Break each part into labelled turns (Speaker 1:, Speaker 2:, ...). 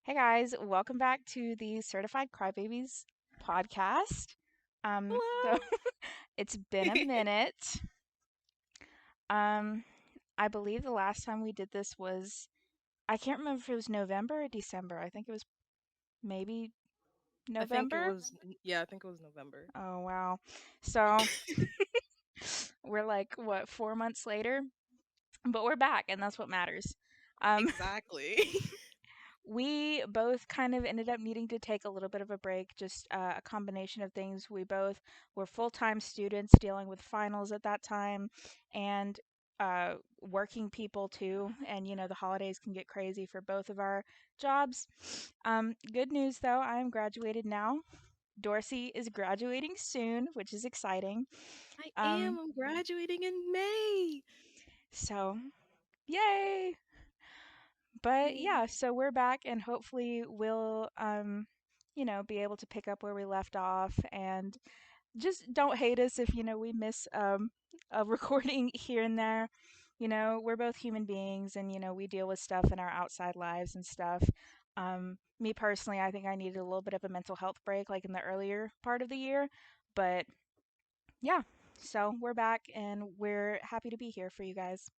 Speaker 1: Hey guys, welcome back to the Certified Crybabies podcast. So
Speaker 2: Hello.
Speaker 1: it's been a minute. Um, I believe the last time we did this was I can't remember if it was November or December. I think it was maybe
Speaker 2: I think it
Speaker 1: November.
Speaker 2: was yeah, I think it was November.
Speaker 1: Oh wow. So we're like what 4 months later, but we're back, and that's what matters. Um,
Speaker 2: Exactly.
Speaker 1: We both kind of ended up needing to take a little bit of a break, just a combination of things. We both were full time students dealing with finals at that time and working people too. And, the holidays can get crazy for both of our jobs. Good news though, I am graduated now. Dorsey is graduating soon, which is exciting.
Speaker 2: I
Speaker 1: Um,
Speaker 2: am. I'm graduating in May.
Speaker 1: so, yay! But yeah,
Speaker 2: Yay.
Speaker 1: so we're back and hopefully we'll be able to pick up where we left off and just don't hate us if we miss a recording here and there. We're both human beings and we deal with stuff in our outside lives and stuff. Me personally, I think I needed a little bit of a mental health break like in the earlier part of the year, but yeah. So we're back and we're happy to be here for you guys.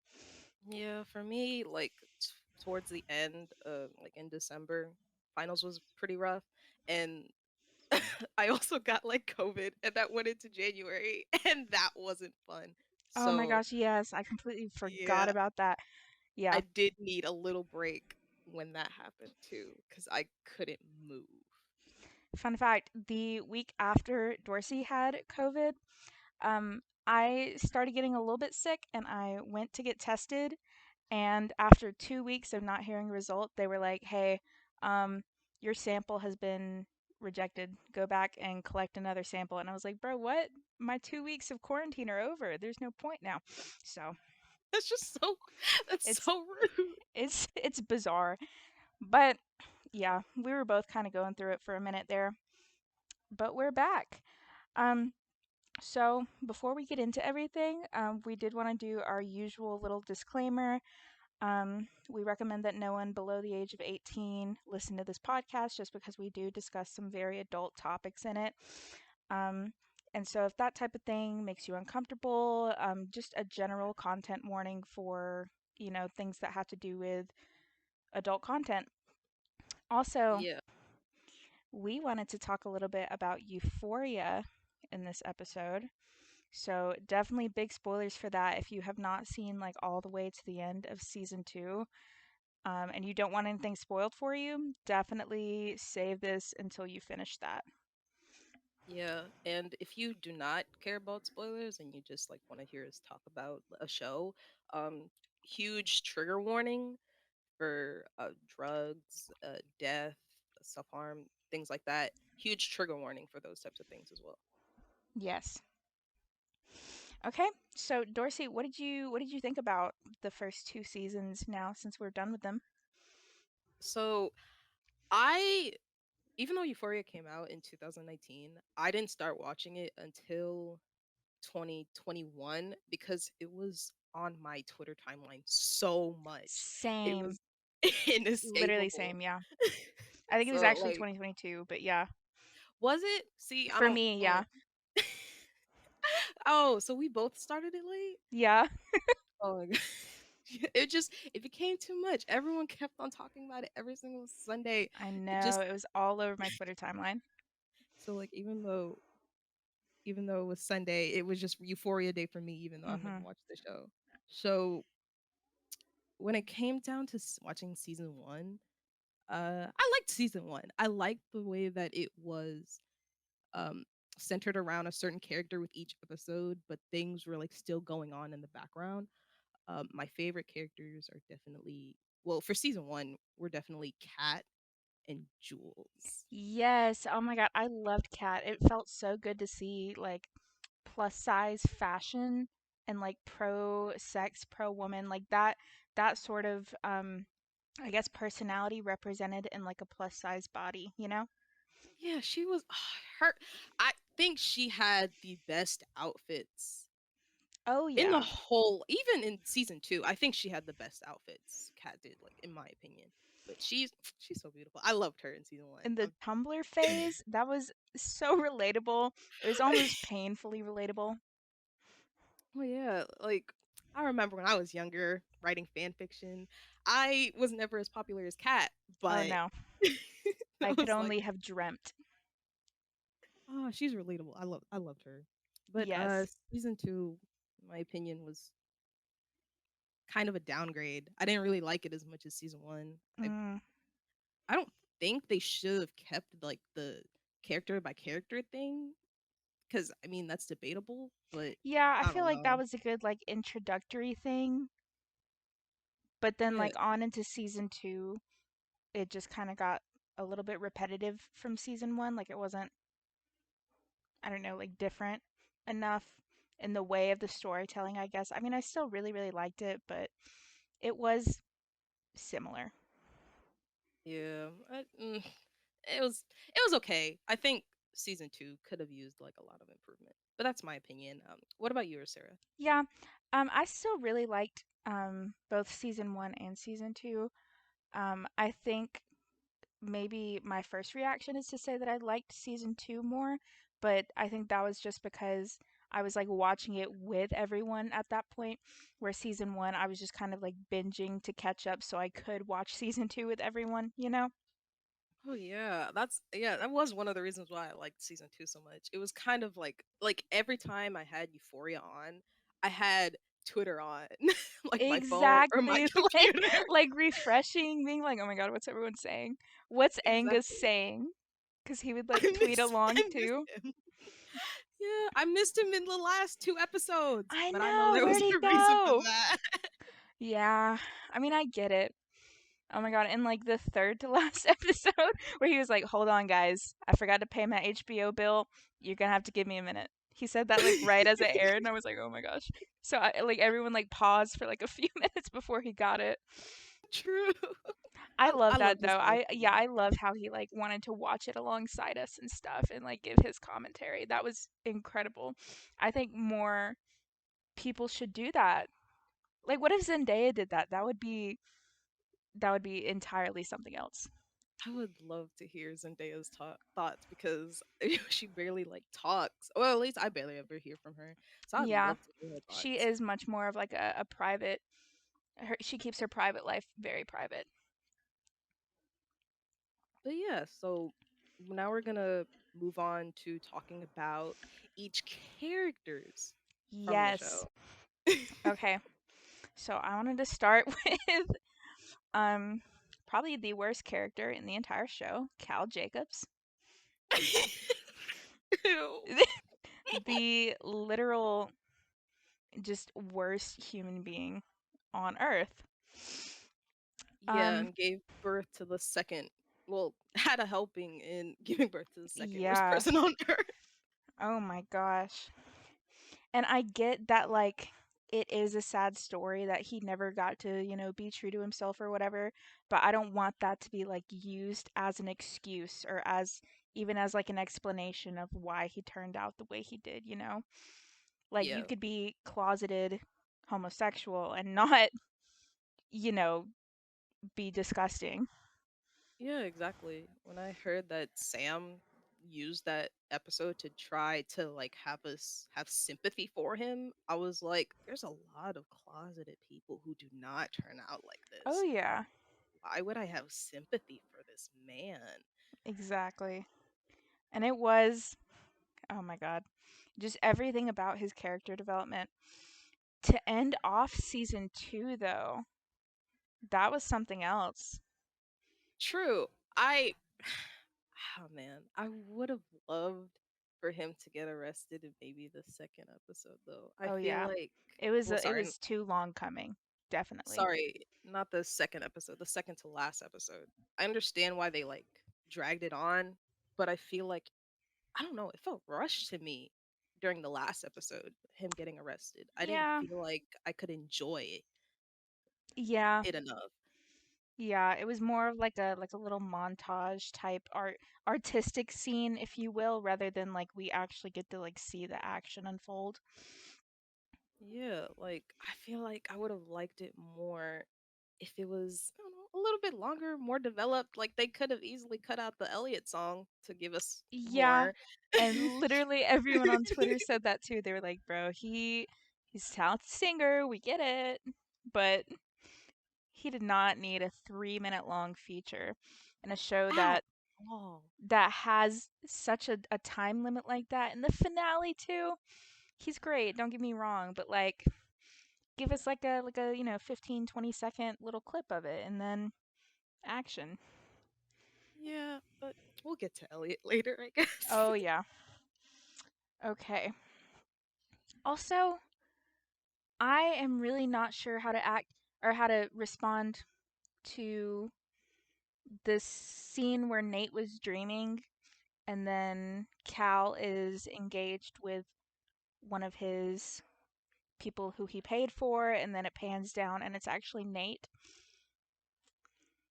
Speaker 2: Yeah, for me, towards the end, like in December, finals was pretty rough, and I also got like COVID, and that went into January, and that wasn't fun.
Speaker 1: Oh my
Speaker 2: So
Speaker 1: gosh, yes, I completely forgot
Speaker 2: yeah,
Speaker 1: about that. Yeah.
Speaker 2: I did need a little break when that happened too, because I couldn't move.
Speaker 1: Fun fact, the week after Dorsey had COVID, I started getting a little bit sick and I went to get tested. And after 2 weeks of not hearing a result, they were like, hey, um, your sample has been rejected. Go back and collect another sample. And I was like, bro, what? My 2 weeks of quarantine are over. There's no point now. So
Speaker 2: That's just so that's
Speaker 1: it's
Speaker 2: so rude.
Speaker 1: it's bizarre. But yeah, we were both kind of going through it for a minute there. But we're back. Um, So, before we get into everything, we did want to do our usual little disclaimer. We recommend that no one below the age of 18 listen to this podcast just because we do discuss some very adult topics in it. Um, and so, if that type of thing makes you uncomfortable, just a general content warning for, things that have to do with adult content. Also,
Speaker 2: Yeah.
Speaker 1: we wanted to talk a little bit about Euphoria in this episode. So definitely big spoilers for that if you have not seen like all the way to the end of season two, and you don't want anything spoiled for you. Definitely save this until you finish that.
Speaker 2: Yeah, and if you do not care about spoilers and you just like want to hear us talk about a show, huge trigger warning for drugs, death, self-harm, things like that. Huge trigger warning for those types of things as well.
Speaker 1: Yes. Okay. So Dorsey, what did you think about the first two seasons now since we're done with them?
Speaker 2: So, I even though Euphoria came out in 2019, I didn't start watching it until 2021 because it was on my Twitter timeline so much. It
Speaker 1: Same.
Speaker 2: was
Speaker 1: Literally
Speaker 2: inescapable.
Speaker 1: same, yeah. I think it was
Speaker 2: So
Speaker 1: actually
Speaker 2: like
Speaker 1: 2022, but yeah.
Speaker 2: was it? See, I
Speaker 1: For
Speaker 2: don't
Speaker 1: me, yeah.
Speaker 2: Oh, so we both started it late?
Speaker 1: Yeah.
Speaker 2: Oh my god. It became too much. Everyone kept on talking about it every single Sunday.
Speaker 1: I
Speaker 2: It
Speaker 1: know.
Speaker 2: just
Speaker 1: It was all over my Twitter timeline.
Speaker 2: so like even though it was Sunday, it was just Euphoria day for me, even though I've never
Speaker 1: Mhm.
Speaker 2: watched the show. So when it came down to watching season one, I liked season one. I liked the way that it was um, centered around a certain character with each episode, but things were like still going on in the background. My favorite characters are definitely well for season one. We're definitely Kat and Jules.
Speaker 1: Yes. Oh my God. I loved Cat. It felt so good to see like plus size fashion and like pro sex, pro woman, like that sort of I guess personality represented in like a plus size body, you know?
Speaker 2: Yeah, she was her. I think she had the best outfits
Speaker 1: Oh
Speaker 2: in the
Speaker 1: yeah.
Speaker 2: whole. Even in season two, I think she had the best outfits. Kat did, like in my opinion. but she's so beautiful. I loved her in season one.
Speaker 1: In the Tumblr phase, that was so relatable. It was almost painfully relatable.
Speaker 2: Oh yeah, like I remember when I was younger writing fan fiction. I was never as popular as Kat,
Speaker 1: Oh
Speaker 2: but
Speaker 1: no,
Speaker 2: I
Speaker 1: I could
Speaker 2: was like,
Speaker 1: only have dreamt.
Speaker 2: oh, she's relatable. I loved her. But
Speaker 1: Yes.
Speaker 2: season two, in my opinion, was kind of a downgrade. I didn't really like it as much as season one. I
Speaker 1: Mm.
Speaker 2: I don't think they should have kept like the character by character thing because I mean that's debatable, but
Speaker 1: Yeah, I
Speaker 2: I
Speaker 1: feel
Speaker 2: don't
Speaker 1: like that
Speaker 2: know.
Speaker 1: was a good like introductory thing, but then
Speaker 2: Yeah,
Speaker 1: like on into season 2, it just kind of got a little bit repetitive from season 1, like it wasn't, I don't know, like different enough in the way of the storytelling, I guess. I mean, I still really really liked it, but it was similar.
Speaker 2: yeah. It was okay. I think season two could have used like a lot of improvement, but that's my opinion. What about you, Sarah?
Speaker 1: Yeah. I still really liked both season 1 and season 2. I think maybe my first reaction is to say that I liked season 2 more, but I think that was just because I was like watching it with everyone at that point, where season 1 I was just kind of like binging to catch up so I could watch season 2 with everyone, you know?
Speaker 2: Oh yeah, that was one of the reasons why I liked season two so much. It was kind of like every time I had Euphoria on, I had Twitter on, like my phone or my
Speaker 1: Exactly.
Speaker 2: computer.
Speaker 1: Like refreshing, being like, "Oh my God, what's everyone saying? What's Angus
Speaker 2: Exactly.
Speaker 1: saying?" Because he would
Speaker 2: I
Speaker 1: like tweet along
Speaker 2: I missed
Speaker 1: too.
Speaker 2: him. Yeah, I missed him in the last two episodes,
Speaker 1: I
Speaker 2: but I know
Speaker 1: know,
Speaker 2: there was
Speaker 1: where'd he
Speaker 2: a reason for
Speaker 1: go?
Speaker 2: that.
Speaker 1: Yeah, I mean, I get it. Oh my God, in like the third to last episode, where he was like, "Hold on, guys, I forgot to pay my HBO bill. You're gonna have to give me a minute." He said that like right as it aired, and I was like, "Oh my gosh!" So like everyone like paused for like a few minutes before he got it.
Speaker 2: True.
Speaker 1: I
Speaker 2: I
Speaker 1: love
Speaker 2: love
Speaker 1: that
Speaker 2: this
Speaker 1: though.
Speaker 2: little thing.
Speaker 1: I love how he like wanted to watch it alongside us and stuff, and like give his commentary. That was incredible. I think more people should do that. Like, what if Zendaya did that? That would be entirely something else.
Speaker 2: I would love to hear Zendaya's thoughts because she barely like talks. Well, at least I barely ever hear from her. So I'd
Speaker 1: Yeah,
Speaker 2: love to hear her
Speaker 1: she
Speaker 2: thoughts.
Speaker 1: is much more of like a private. She keeps her private life very private.
Speaker 2: But yeah, so now we're gonna move on to talking about each characters from the
Speaker 1: Yes.
Speaker 2: show.
Speaker 1: Okay. So I wanted to start with um probably the worst character in the entire show, Cal Jacobs.
Speaker 2: Ew.
Speaker 1: The literal just worst human being on earth.
Speaker 2: Yeah,
Speaker 1: Um
Speaker 2: and gave birth to the second. Well, had a helping in giving birth to the second worst
Speaker 1: yeah.
Speaker 2: person on earth.
Speaker 1: Oh my gosh. And I get that like it is a sad story that he never got to, you know, be true to himself or whatever, but I don't want that to be like used as an excuse or as even as like an explanation of why he turned out the way he did, you know? Like you
Speaker 2: Yeah.
Speaker 1: could be closeted homosexual and not, you know, be disgusting.
Speaker 2: Yeah, exactly. When I heard that Sam used that episode to try to like have us have sympathy for him, I was like, there's a lot of closeted people who do not turn out like
Speaker 1: Oh
Speaker 2: this.
Speaker 1: yeah,
Speaker 2: Why would I have sympathy for this man?
Speaker 1: exactly. And it was, oh my God, just everything about his character development. To end off season 2 though, that was something else.
Speaker 2: True. I oh man, I would have loved for him to get arrested in maybe the second episode though. I
Speaker 1: Oh
Speaker 2: feel
Speaker 1: yeah.
Speaker 2: like
Speaker 1: It
Speaker 2: sorry,
Speaker 1: was too long coming. Definitely.
Speaker 2: sorry, not the second episode, the second to last episode. I understand why they like dragged it on, but I feel like I don't know, it felt rushed to me during the last episode, him getting arrested. I didn't
Speaker 1: Yeah.
Speaker 2: feel like I could enjoy
Speaker 1: Yeah.
Speaker 2: it enough.
Speaker 1: Yeah, it was more of like a little montage type artistic scene if you will rather than like we actually get to like see the action unfold.
Speaker 2: Yeah, like I feel like I would have liked it more if it was, I don't know, a little bit longer, more developed, like they could have easily cut out the Elliot song to give us
Speaker 1: Yeah,
Speaker 2: more.
Speaker 1: and literally everyone on Twitter said that too. They were like, "Bro, he's a talented singer, we get it." But he did not need a 3-minute long feature in a show
Speaker 2: At
Speaker 1: that
Speaker 2: all.
Speaker 1: has such a time limit like that. In the finale too, he's great, don't get me wrong, but like give us like a 15, 20-second little clip of it and then action.
Speaker 2: Yeah, but we'll get to Elliot later, I guess.
Speaker 1: Oh yeah. Okay. Also, I am really not sure how to act or how to respond to this scene where Nate was dreaming and then Cal is engaged with one of his people who he paid for, and then it pans down and it's actually Nate.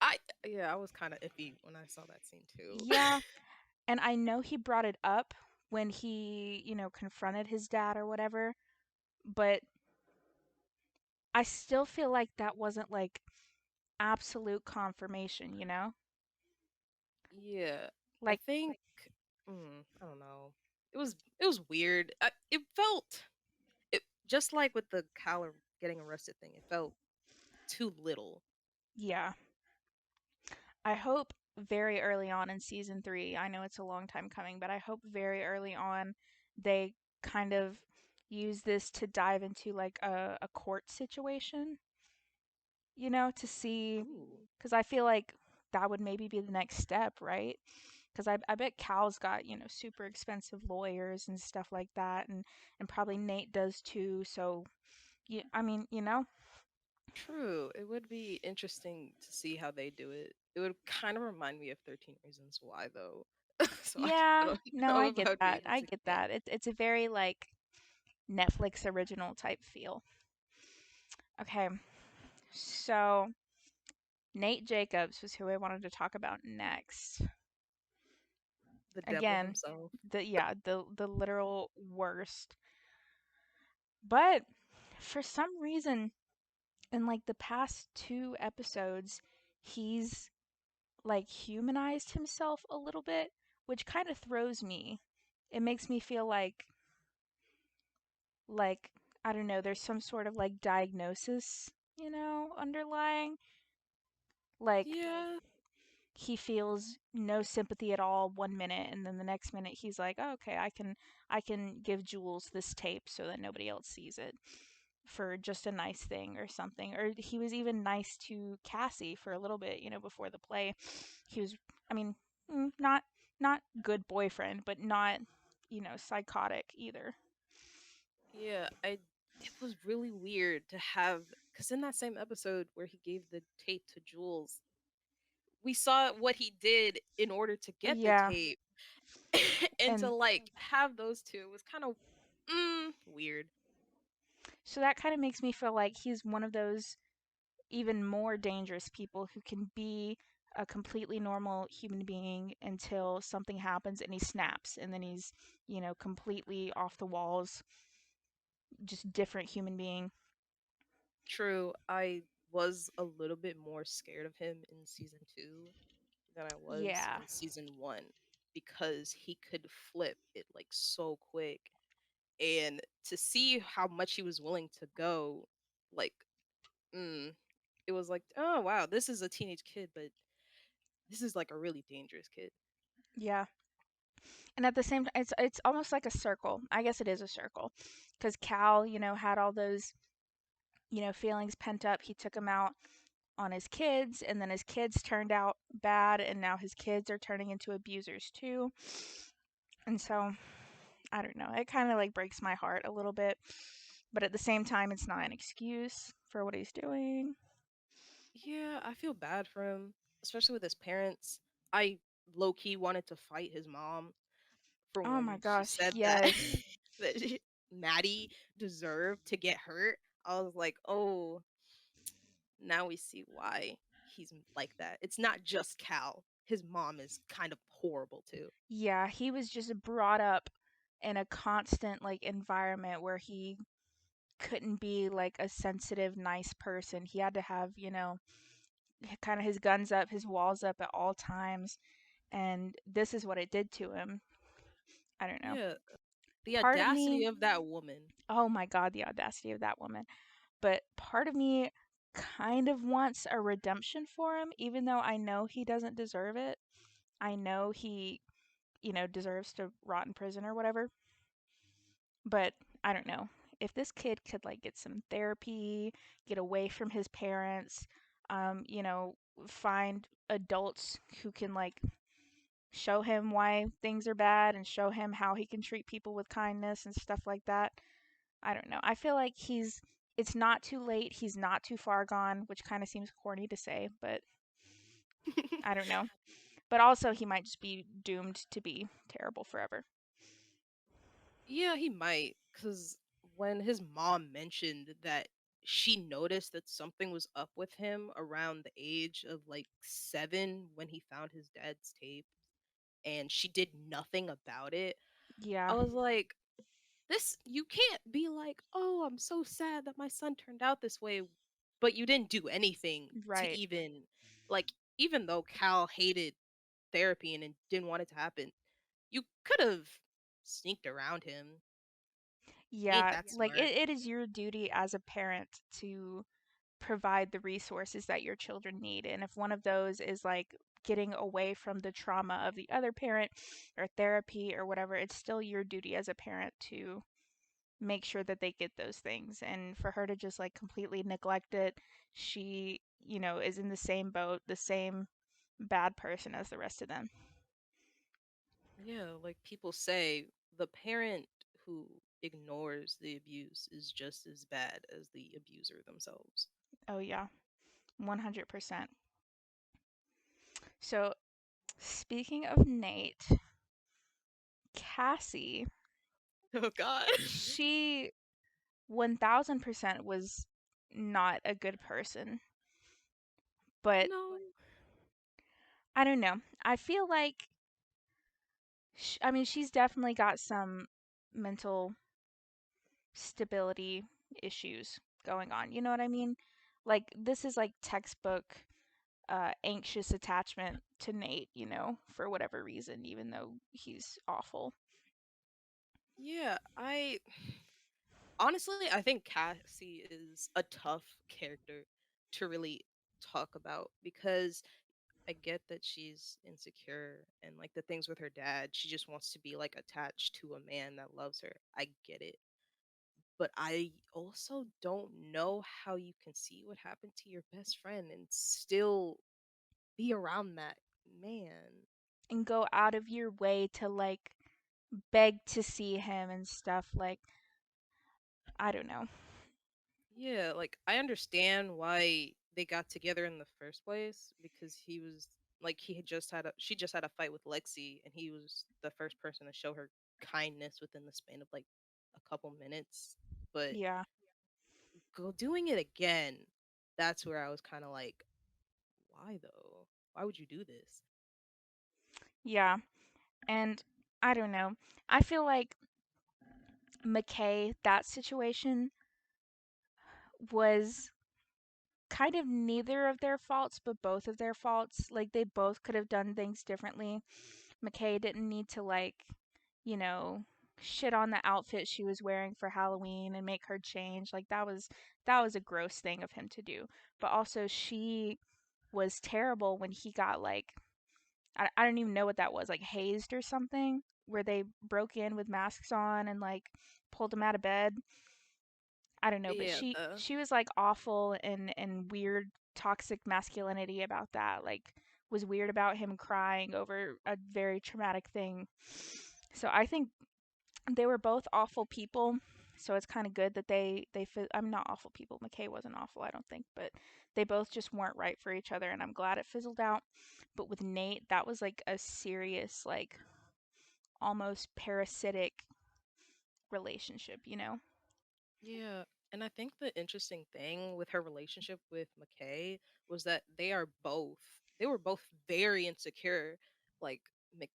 Speaker 2: I yeah, I was kind of iffy when I saw that scene too.
Speaker 1: Yeah, and I know he brought it up when he, confronted his dad or whatever, but I still feel like that wasn't like absolute confirmation, you know?
Speaker 2: Yeah, I
Speaker 1: Like,
Speaker 2: think I don't know. It was weird. It felt it just like with the Cowler getting arrested thing. It felt too little.
Speaker 1: yeah. I hope very early on in season 3, I know it's a long time coming, but I hope very early on they kind of use this to dive into like a court situation, to see,
Speaker 2: Ooh,
Speaker 1: because I feel like that would maybe be the next step, right? Because I bet Cal's got, super expensive lawyers and stuff like that, and probably Nate does too. So, yeah, I mean,
Speaker 2: true. It would be interesting to see how they do it. It would kind of remind me of 13 Reasons Why, though. So I
Speaker 1: yeah,
Speaker 2: don't
Speaker 1: no,
Speaker 2: know
Speaker 1: I
Speaker 2: if
Speaker 1: get
Speaker 2: I would be
Speaker 1: that.
Speaker 2: able
Speaker 1: I
Speaker 2: to
Speaker 1: get
Speaker 2: get.
Speaker 1: that. It's a very like Netflix original type feel. Okay, so Nate Jacobs was who I wanted to talk about next.
Speaker 2: The devil
Speaker 1: Again,
Speaker 2: himself.
Speaker 1: the literal worst. But for some reason, in like the past 2 episodes, he's like humanized himself a little bit, which kind of throws me. It makes me feel like I don't know, there's some sort of like diagnosis, underlying. Like
Speaker 2: Yeah,
Speaker 1: he feels no sympathy at all 1 minute, and then the next minute he's like, oh, okay, I can give Jules this tape so that nobody else sees it for just a nice thing or something. Or he was even nice to Cassie for a little bit, before the play. He was, I mean, not good boyfriend, but not, psychotic either.
Speaker 2: yeah. It was really weird to have because in that same episode where he gave the tape to Jules, we saw what he did in order to get the
Speaker 1: Yeah,
Speaker 2: tape, and to
Speaker 1: and
Speaker 2: like have those two was kind of weird.
Speaker 1: so that kind of makes me feel like he's one of those even more dangerous people who can be a completely normal human being until something happens and he snaps and then he's, completely off the walls, just different human being.
Speaker 2: True, I was a little bit more scared of him in season two than I was
Speaker 1: Yeah.
Speaker 2: in season one because he could flip it like so quick. And to see how much he was willing to go, like, mm, it was like, oh wow, this is a teenage kid, but this is like a really dangerous kid.
Speaker 1: Yeah. And at the same time, it's almost like a circle. I guess it is a circle, because Cal, had all those, feelings pent up. He took them out on his kids, and then his kids turned out bad, and now his kids are turning into abusers too. And so I don't know. It kind of like breaks my heart a little bit, but at the same time, it's not an excuse for what he's doing.
Speaker 2: Yeah, I feel bad for him, especially with his parents. I low key wanted to fight his mom for
Speaker 1: Oh my
Speaker 2: when she
Speaker 1: gosh,
Speaker 2: said that
Speaker 1: yes.
Speaker 2: Maddie deserved to get hurt. I was like, oh, now we see why he's like that. It's not just Cal. His mom is kind of horrible too.
Speaker 1: Yeah, he was just brought up in a constant like environment where he couldn't be like a sensitive, nice person. He had to have, kind of his guns up, his walls up at all times. And this is what it did to him. I don't know.
Speaker 2: Yeah, the
Speaker 1: Part of me,
Speaker 2: audacity of that woman.
Speaker 1: oh my God, the audacity of that woman. But part of me kind of wants a redemption for him, even though I know he doesn't deserve it. I know he, deserves to rot in prison or whatever. But I don't know. If this kid could like get some therapy, get away from his parents, find adults who can like show him why things are bad and show him how he can treat people with kindness and stuff like that. I don't know. I feel like it's not too late. He's not too far gone, which kind of seems corny to say, but I don't know. But also, he might just be doomed to be terrible forever.
Speaker 2: Yeah, he might, because when his mom mentioned that she noticed that something was up with him around the age of like 7 when he found his dad's tape, and she did nothing about it,
Speaker 1: Yeah,
Speaker 2: I was like, this, you can't be like, oh, I'm so sad that my son turned out this way, but you didn't do anything to
Speaker 1: right.
Speaker 2: even, like, even though Cal hated therapy and didn't want it to happen, you could have sneaked around him. Ain't
Speaker 1: Yeah,
Speaker 2: that
Speaker 1: like
Speaker 2: smart?
Speaker 1: it is your duty as a parent to provide the resources that your children need. And if one of those is like getting away from the trauma of the other parent or therapy or whatever, it's still your duty as a parent to make sure that they get those things. And for her to just like completely neglect it, she, is in the same boat, the same bad person as the rest of them.
Speaker 2: Yeah, like people say, the parent who ignores the abuse is just as bad as the abuser themselves.
Speaker 1: Oh, yeah, 100%. So, speaking of Nate, Cassie,
Speaker 2: Oh God.
Speaker 1: she 1000% was not a good person. But
Speaker 2: No.
Speaker 1: I don't know. I feel like, I mean, she's definitely got some mental stability issues going on. You know what I mean? Like, this is like textbook anxious attachment to Nate, for whatever reason, even though he's awful.
Speaker 2: Yeah, I honestly, I think Cassie is a tough character to really talk about because I get that she's insecure and like the things with her dad, she just wants to be like attached to a man that loves her. I get it. But I also don't know how you can see what happened to your best friend and still be around that man.
Speaker 1: And go out of your way to like beg to see him and stuff. Like, I don't know.
Speaker 2: Yeah, like I understand why they got together in the first place because he was like he had just had a she just had a fight with Lexi and he was the first person to show her kindness within the span of like a couple minutes. But
Speaker 1: Yeah.
Speaker 2: go doing it again, that's where I was kind of like, why though? Why would you do this?
Speaker 1: Yeah. And I don't know. I feel like McKay, that situation was kind of neither of their faults, but both of their faults. Like they both could have done things differently. McKay didn't need to like, you know, shit on the outfit she was wearing for Halloween and make her change. Like that was a gross thing of him to do. But also she was terrible when he got like I don't even know what that was, like hazed or something, where they broke in with masks on and like pulled him out of bed. I don't know, but
Speaker 2: Yeah,
Speaker 1: she was like awful and weird toxic masculinity about that. Like was weird about him crying over a very traumatic thing. So I think they were both awful people. So it's kind of good that I'm not awful people. McKay wasn't awful, I don't think, but they both just weren't right for each other and I'm glad it fizzled out. But with Nate, that was like a serious like almost parasitic relationship.
Speaker 2: yeah. And I think the interesting thing with her relationship with McKay was that they were both very insecure. Like Mc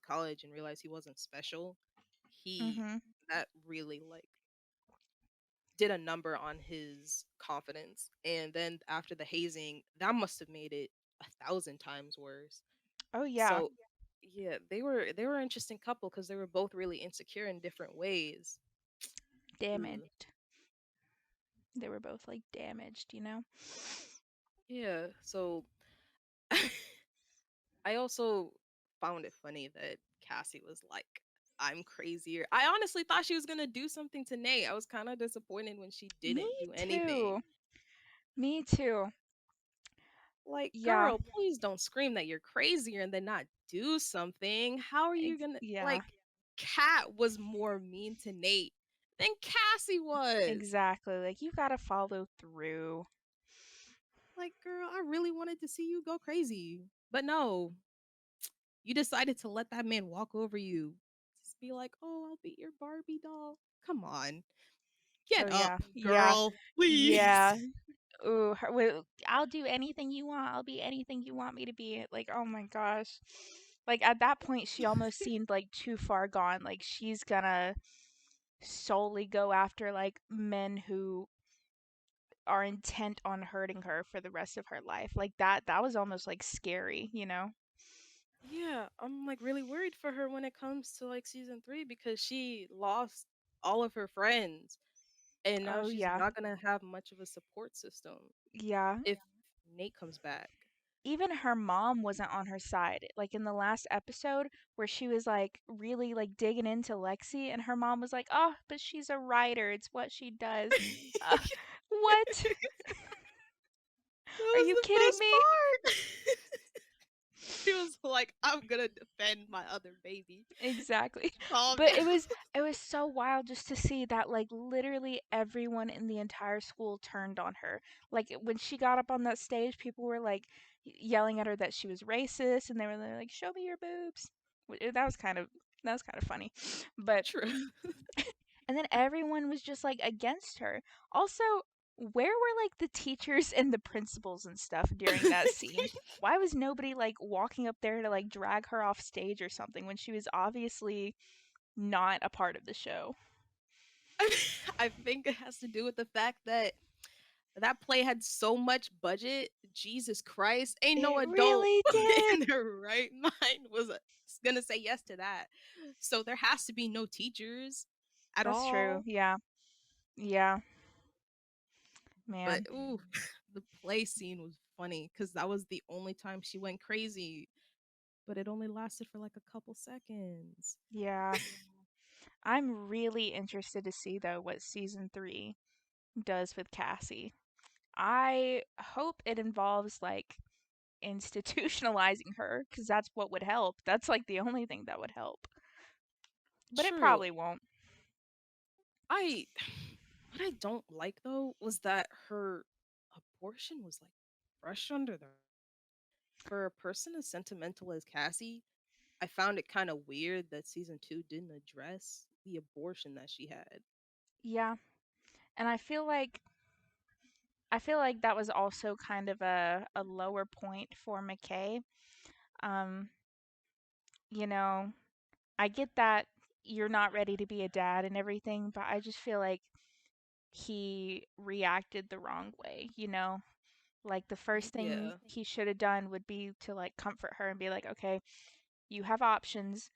Speaker 2: college and realized he wasn't special. He
Speaker 1: Mhm.
Speaker 2: that really like did a number on his confidence. And then after the hazing, that must have made it 1,000 times worse.
Speaker 1: Oh yeah,
Speaker 2: So yeah, they were an interesting couple because they were both really insecure in different ways. Ugh.
Speaker 1: damaged. They were both like damaged, you know?
Speaker 2: Yeah. So I also found it funny that Cassie was like, "I'm crazier." I honestly thought she was gonna do something to Nate. I was kind of disappointed when she
Speaker 1: Me
Speaker 2: didn't do anything.
Speaker 1: too. Me too.
Speaker 2: Like,
Speaker 1: Yeah.
Speaker 2: girl, please don't scream that you're crazier and then not do something. How are you gonna
Speaker 1: Yeah.
Speaker 2: like? Kat was more mean to Nate than Cassie was.
Speaker 1: Exactly. Like you gotta follow through.
Speaker 2: Like, girl, I really wanted to see you go crazy, but no, you decided to let that man walk over you. Just be like, "Oh, I'll be your Barbie doll." Come on,
Speaker 1: Oh
Speaker 2: get up,
Speaker 1: yeah. Yeah.
Speaker 2: girl, please.
Speaker 1: Yeah. Ooh, I'll do anything you want. I'll be anything you want me to be. Like, oh my gosh. Like at that point she almost seemed like too far gone. Like she's gonna solely go after like men who are intent on hurting her for the rest of her life. Like that was almost like scary, you know?
Speaker 2: Yeah, I'm like really worried for her when it comes to like season 3 because she lost all of her friends and now
Speaker 1: Oh
Speaker 2: she's
Speaker 1: yeah.
Speaker 2: not gonna have much of a support system
Speaker 1: Yeah.
Speaker 2: if Nate comes back.
Speaker 1: Even her mom wasn't on her side. Like in the last episode where she was like really like digging into Lexi and her mom was like, "Oh, but she's a writer. It's what she does." Uh,
Speaker 2: That
Speaker 1: what? Are
Speaker 2: was
Speaker 1: you
Speaker 2: the
Speaker 1: kidding
Speaker 2: best
Speaker 1: me?
Speaker 2: part. She was like, "I'm gonna defend my other baby."
Speaker 1: Exactly.
Speaker 2: Calm
Speaker 1: But
Speaker 2: down.
Speaker 1: it was so wild just to see that like literally everyone in the entire school turned on her. Like when she got up on that stage, people were like yelling at her that she was racist and they were like, "Show me your boobs." That was that was kind of funny. But
Speaker 2: True.
Speaker 1: and then everyone was just like against her. Also, where were like the teachers and the principals and stuff during that scene? Why was nobody like walking up there to like drag her off stage or something when she was obviously not a part of the show?
Speaker 2: I think it has to do with the fact that that play had so much budget. Jesus Christ, ain't no
Speaker 1: It
Speaker 2: adult
Speaker 1: really
Speaker 2: in
Speaker 1: did.
Speaker 2: their right mind was gonna say yes to that. So there has to be no teachers at
Speaker 1: That's true.
Speaker 2: all.
Speaker 1: Yeah. Yeah,
Speaker 2: But
Speaker 1: man.
Speaker 2: ooh, the play scene was funny because that was the only time she went crazy. But it only lasted for like a couple seconds.
Speaker 1: Yeah. I'm really interested to see though what season 3 does with Cassie. I hope it involves like institutionalizing her because that's what would help. That's like the only thing that would help. But it
Speaker 2: True.
Speaker 1: probably won't.
Speaker 2: I what I don't like though was that her abortion was like brushed under the for a person as sentimental as Cassie. I found it kind of weird that season 2 didn't address the abortion that she had.
Speaker 1: Yeah. And I feel like that was also kind of a lower point for McKay. Um, you know, I get that you're not ready to be a dad and everything, but I just feel like he reacted the wrong way, you know? Like the first thing
Speaker 2: Yeah,
Speaker 1: he should have done would be to like comfort her and be like, "Okay, you have options.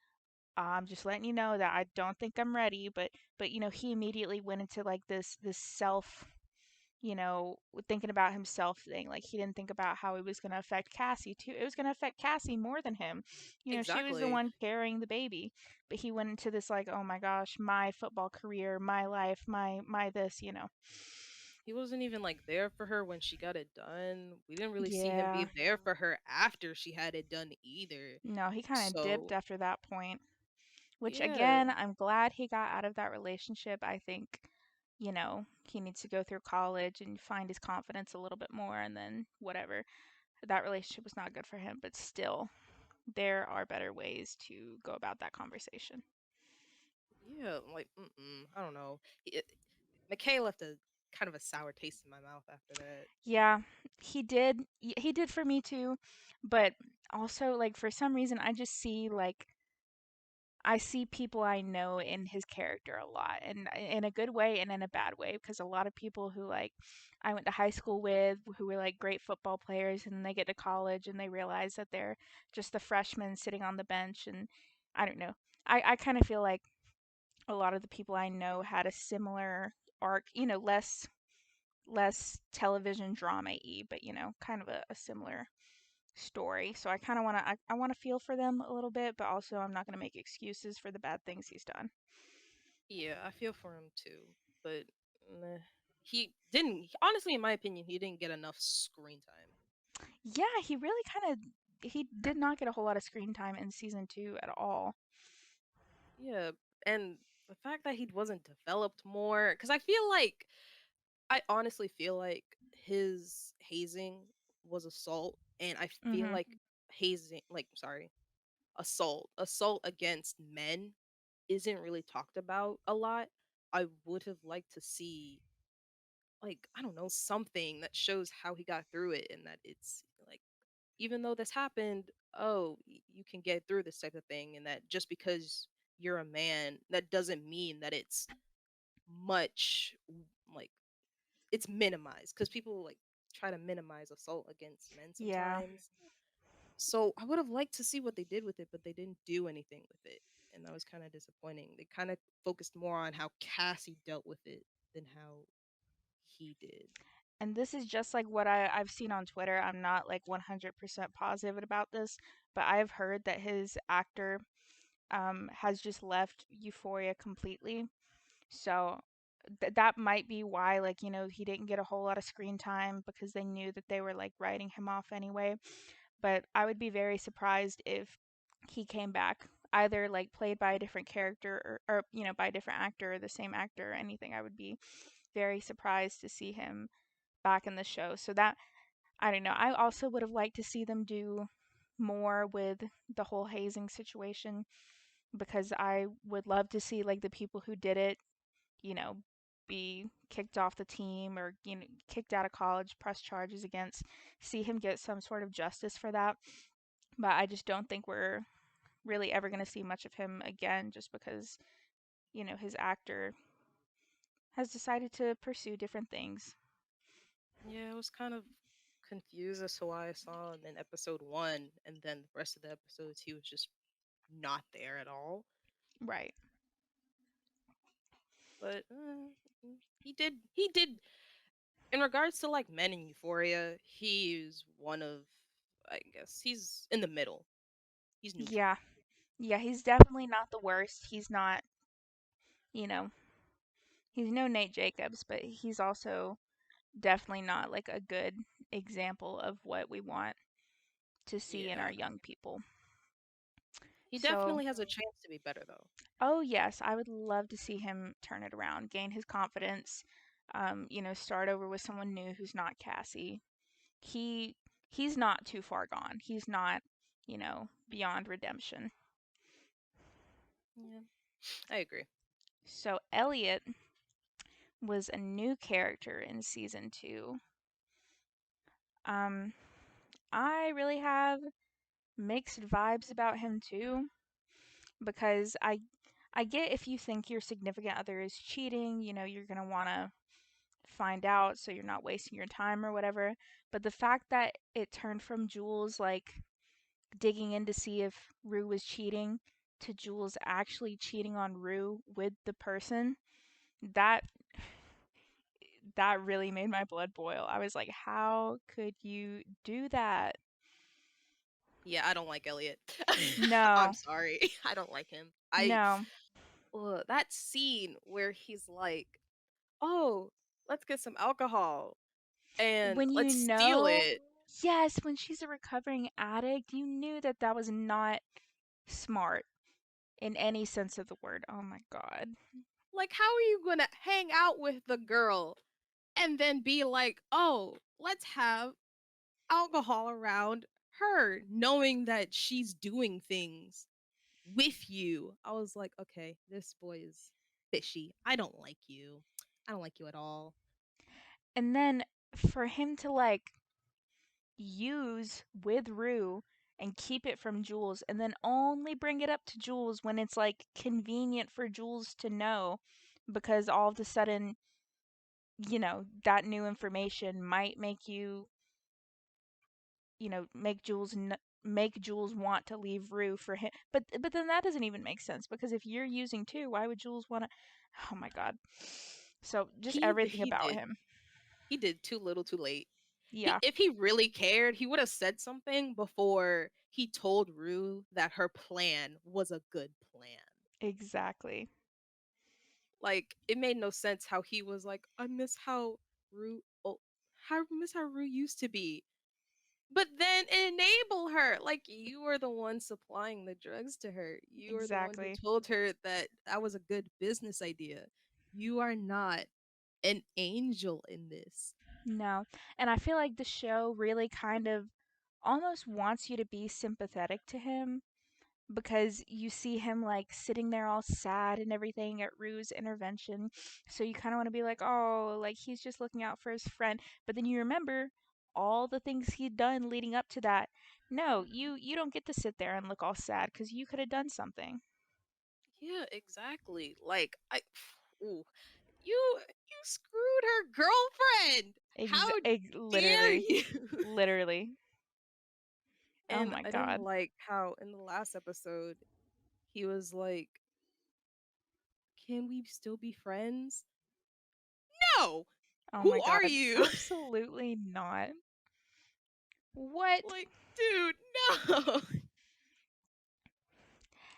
Speaker 1: I'm just letting you know that I don't think I'm ready." But you know, he immediately went into like this self, you know, thinking about himself thing. Like he didn't think about how it was going to affect Cassie too. It was going to affect Cassie more than him. You know, she was the
Speaker 2: exactly.
Speaker 1: one carrying the baby. But he went into this like, "Oh my gosh, my football career, my life, my this," you know.
Speaker 2: He wasn't even like there for her when she got it done. We didn't really see him be
Speaker 1: Yeah.
Speaker 2: there for her after she had it done either.
Speaker 1: No, he kind of dipped
Speaker 2: So,
Speaker 1: after that point. Which
Speaker 2: yeah,
Speaker 1: again, I'm glad he got out of that relationship. I think, you know, he needs to go through college and find his confidence a little bit more and then whatever. That relationship was not good for him, but still, there are better ways to go about that conversation.
Speaker 2: yeah, like, I don't know. McKay left a kind of a sour taste in my mouth after that.
Speaker 1: Yeah, he did. He did for me too, but also like for some reason I just see like I see people I know in his character a lot, and in a good way and in a bad way, because a lot of people who like I went to high school with who were like great football players, and then they get to college and they realize that they're just the freshmen sitting on the bench, and I don't know. I kind of feel like a lot of the people I know had a similar arc, less television drama-y, but kind of a similar story. So I kind of I want to feel for them a little bit, but also I'm not going to make excuses for the bad things he's done.
Speaker 2: Yeah, I feel for him too, but meh. He didn't. Honestly, in my opinion, he didn't get enough screen time.
Speaker 1: Yeah, he really kind of he did not get a whole lot of screen time in season 2 at all.
Speaker 2: Yeah, and the fact that he wasn't developed more, because I honestly feel like his hazing was assault, and I feel
Speaker 1: Mhm.
Speaker 2: like sorry, assault against men isn't really talked about a lot. I would have liked to see, like, I don't know, something that shows how he got through it, and that it's like, even though this happened, oh, you can get through this type of thing, and that just because you're a man, that doesn't mean that it's much, like, it's minimized, because people like try to minimize assault against men
Speaker 1: Yeah.
Speaker 2: sometimes. So I would have liked to see what they did with it, but they didn't do anything with it, and that was kind of disappointing. They kind of focused more on how Cassie dealt with it than how he did.
Speaker 1: And this is just like what I've seen on Twitter. I'm not like 100% positive about this, but I've heard that his actor has just left Euphoria completely. So that might be why, like, he didn't get a whole lot of screen time because they knew that they were like writing him off anyway. But I would be very surprised if he came back, either like played by a different character or by a different actor or the same actor or anything. I would be very surprised to see him back in the show. So that, I don't know. I also would have liked to see them do more with the whole hazing situation because I would love to see like the people who did it, you know, be kicked off the team or kicked out of college, press charges against, see him get some sort of justice for that. But I just don't think we're really ever going to see much of him again just because, his actor has decided to pursue different things.
Speaker 2: Yeah, I was kind of confused as to why I saw him in episode one, and then the rest of the episodes he was just not there at all.
Speaker 1: Right.
Speaker 2: But he did. In regards to like men in Euphoria, he's one of, I guess he's in the middle. He's neutral.
Speaker 1: Yeah. Yeah, he's definitely not the worst. He's not, you know, he's no Nate Jacobs, but he's also definitely not like a good example of what we want to see in
Speaker 2: Yeah,
Speaker 1: our young people.
Speaker 2: he
Speaker 1: So,
Speaker 2: definitely has a chance to be better though.
Speaker 1: oh yes, I would love to see him turn it around, gain his confidence, start over with someone new who's not Cassie. He he's not too far gone. He's not, beyond redemption.
Speaker 2: Yeah, I agree.
Speaker 1: So Elliot was a new character in season 2. Um I really have mixed vibes about him too because I get if you think your significant other is cheating, you're going to want to find out so you're not wasting your time or whatever. But the fact that it turned from Jules like digging in to see if Rue was cheating to Jules actually cheating on Rue with the person, that that really made my blood boil. I was like, "How could you do that?"
Speaker 2: Yeah, I don't like Elliot. I'm
Speaker 1: No.
Speaker 2: sorry. I don't like him.
Speaker 1: No.
Speaker 2: That scene where he's like, "Oh, let's get some alcohol and
Speaker 1: When
Speaker 2: let's steal it."
Speaker 1: yes, when she's a recovering addict, you knew that that was not smart in any sense of the word. Oh my god.
Speaker 2: Like, how are you gonna hang out with the girl and then be like, "Oh, let's have alcohol around her," knowing that she's doing things with you? I was like, okay, this boy is fishy. I don't like you. I don't like you at all.
Speaker 1: And then for him to like use with Rue and keep it from Jules and then only bring it up to Jules when it's like convenient for Jules to know because all of a sudden, that new information might make make Jules want to leave Rue for him. But then that doesn't even make sense because if you're using two, why would Jules want to? Oh my god. So just everything
Speaker 2: He
Speaker 1: about
Speaker 2: did.
Speaker 1: him.
Speaker 2: He did too little, too late.
Speaker 1: Yeah,
Speaker 2: If he really cared, he would have said something before he told Rue that her plan was a good plan.
Speaker 1: exactly.
Speaker 2: Like it made no sense how he was like, I miss how Rue, oh, how I miss how Rue used to be. But then enable her. Like you were the one supplying the drugs to her. You are the one who
Speaker 1: Exactly.
Speaker 2: told her that that was a good business idea. You are not an angel in this.
Speaker 1: No. And I feel like the show really kind of almost wants you to be sympathetic to him because you see him like sitting there all sad and everything at Rue's intervention. So you kind of want to be like, oh, like he's just looking out for his friend. But then you remember all the things he'd done leading up to that. No, you don't get to sit there and look all sad because you could have done something.
Speaker 2: Yeah, exactly. Like I ooh, you screwed her girlfriend. How dare
Speaker 1: Literally,
Speaker 2: you?
Speaker 1: literally. Oh
Speaker 2: And
Speaker 1: my
Speaker 2: I didn't
Speaker 1: god.
Speaker 2: like how in the last episode he was like, "Can we still be friends?" No.
Speaker 1: Oh
Speaker 2: Who
Speaker 1: my
Speaker 2: are
Speaker 1: god.
Speaker 2: you?
Speaker 1: Absolutely not. What?
Speaker 2: Like, dude, no.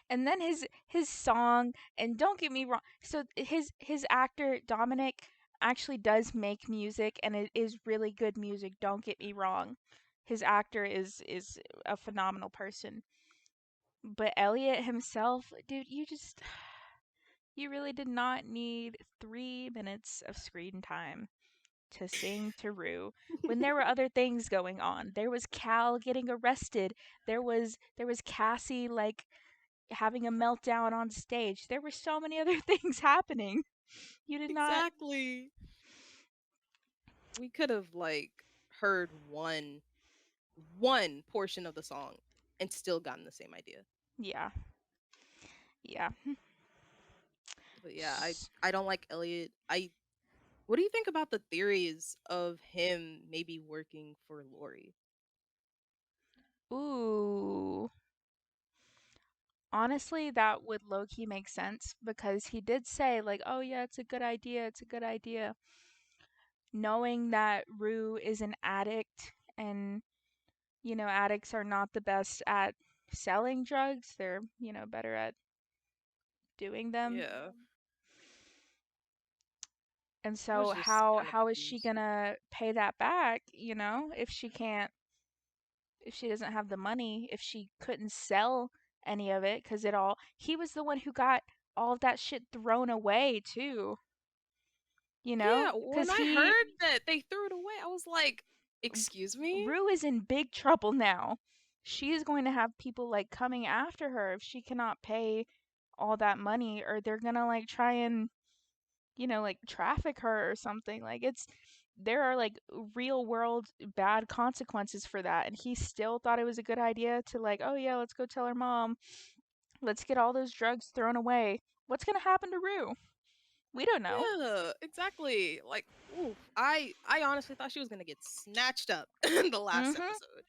Speaker 1: And then his song, and don't get me wrong, so his actor Dominic actually does make music and it is really good music, don't get me wrong. His actor is a phenomenal person. But Elliot himself, dude, you really did not need 3 minutes of screen time to sing to Rue when there were other things going on. There was Cal getting arrested. There was Cassie like having a meltdown on stage. There were so many other things happening. You did not.
Speaker 2: Exactly. We could have like heard one portion of the song and still gotten the same idea.
Speaker 1: Yeah, yeah.
Speaker 2: But yeah, I don't like Elliot. I What do you think about the theories of him maybe working for Lori?
Speaker 1: Ooh. Honestly, that would low key make sense because he did say, like, oh yeah, it's a good idea, it's a good idea. Knowing that Rue is an addict and, addicts are not the best at selling drugs, they're, better at doing them.
Speaker 2: Yeah,
Speaker 1: And
Speaker 2: I was
Speaker 1: so
Speaker 2: just
Speaker 1: how
Speaker 2: kind of
Speaker 1: how is she
Speaker 2: confused.
Speaker 1: gonna pay that back, if she doesn't have the money, if she couldn't sell any of it cuz he was the one who got all of that shit thrown away too,
Speaker 2: Yeah,
Speaker 1: cuz
Speaker 2: when I
Speaker 1: he
Speaker 2: heard that they threw it away, I was like, "Excuse me?"
Speaker 1: Rue is in big trouble now. She is going to have people like coming after her if she cannot pay all that money or they're going to like try and like traffic her or something. Like there are like real world bad consequences for that. And he still thought it was a good idea to like, oh yeah, let's go tell her mom. Let's get all those drugs thrown away. What's gonna happen to Rue? We don't know.
Speaker 2: Yeah, exactly. Like, ooh, I honestly thought she was gonna get snatched up in the last
Speaker 1: Mm-hmm.
Speaker 2: episode.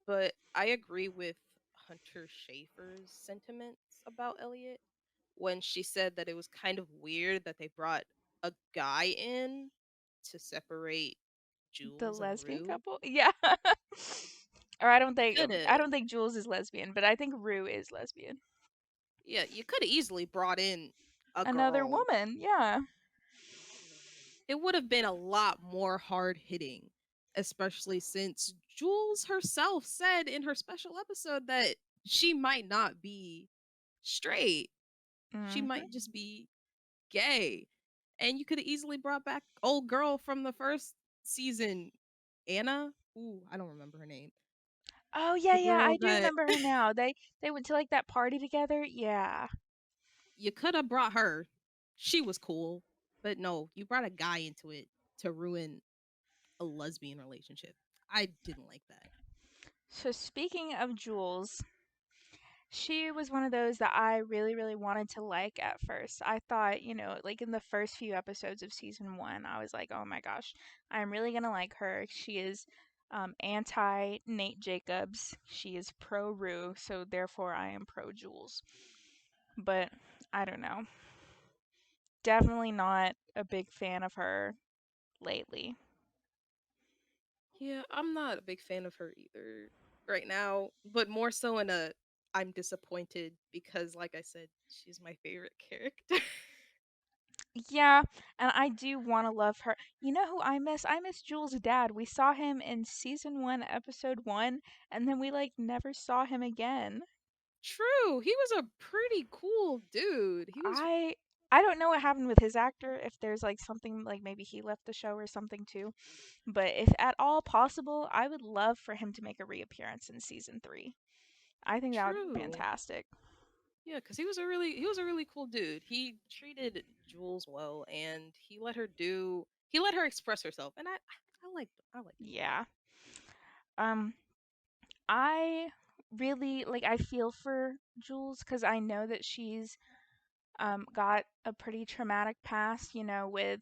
Speaker 2: But I agree with Hunter Schafer's sentiments about Elliot when she said that it was kind of weird that they brought a guy in to separate
Speaker 1: The
Speaker 2: Jules and
Speaker 1: lesbian
Speaker 2: Rue.
Speaker 1: couple? Yeah. Or I don't
Speaker 2: You
Speaker 1: think
Speaker 2: could
Speaker 1: I
Speaker 2: have,
Speaker 1: don't think Jules is lesbian, but I think Rue is lesbian.
Speaker 2: yeah, you could have easily brought in a
Speaker 1: Another
Speaker 2: girl.
Speaker 1: woman, yeah.
Speaker 2: It would have been a lot more hard hitting, especially since Jules herself said in her special episode that she might not be straight. She
Speaker 1: Hmm.
Speaker 2: might just be gay. And you could have easily brought back old girl from the first season, Anna. Ooh, I don't remember her name.
Speaker 1: Oh yeah,
Speaker 2: The
Speaker 1: yeah,
Speaker 2: girl
Speaker 1: I do
Speaker 2: that
Speaker 1: remember her now. They went to like that party together. Yeah.
Speaker 2: you could have brought her. She was cool. But no, you brought a guy into it to ruin a lesbian relationship. I didn't like that.
Speaker 1: So speaking of Jules, she was one of those that I really, really wanted to like at first. I thought, like in the first few episodes of season one, I was like, oh my gosh, I'm really gonna like her. She is anti Nate Jacobs. She is pro Rue, so therefore I am pro Jules. But I don't know. Definitely not a big fan of her lately.
Speaker 2: Yeah, I'm not a big fan of her either right now, but more so in a I'm disappointed because like I said, she's my favorite character.
Speaker 1: Yeah, and I do want to love her. You know who I miss? I miss Jules' dad. We saw him in season 1, episode 1, and then we like never saw him again.
Speaker 2: True, he was a pretty cool dude. He was
Speaker 1: I I don't know what happened with his actor, if there's like something like maybe he left the show or something too. But if at all possible, I would love for him to make a reappearance in season 3. I think that would be
Speaker 2: true.
Speaker 1: fantastic.
Speaker 2: Yeah, because he was a really cool dude. He treated Jules well, and he let her express herself, and I liked him a lot.
Speaker 1: Yeah. Um I really like I feel for Jules cuz I know that she's got a pretty traumatic past, with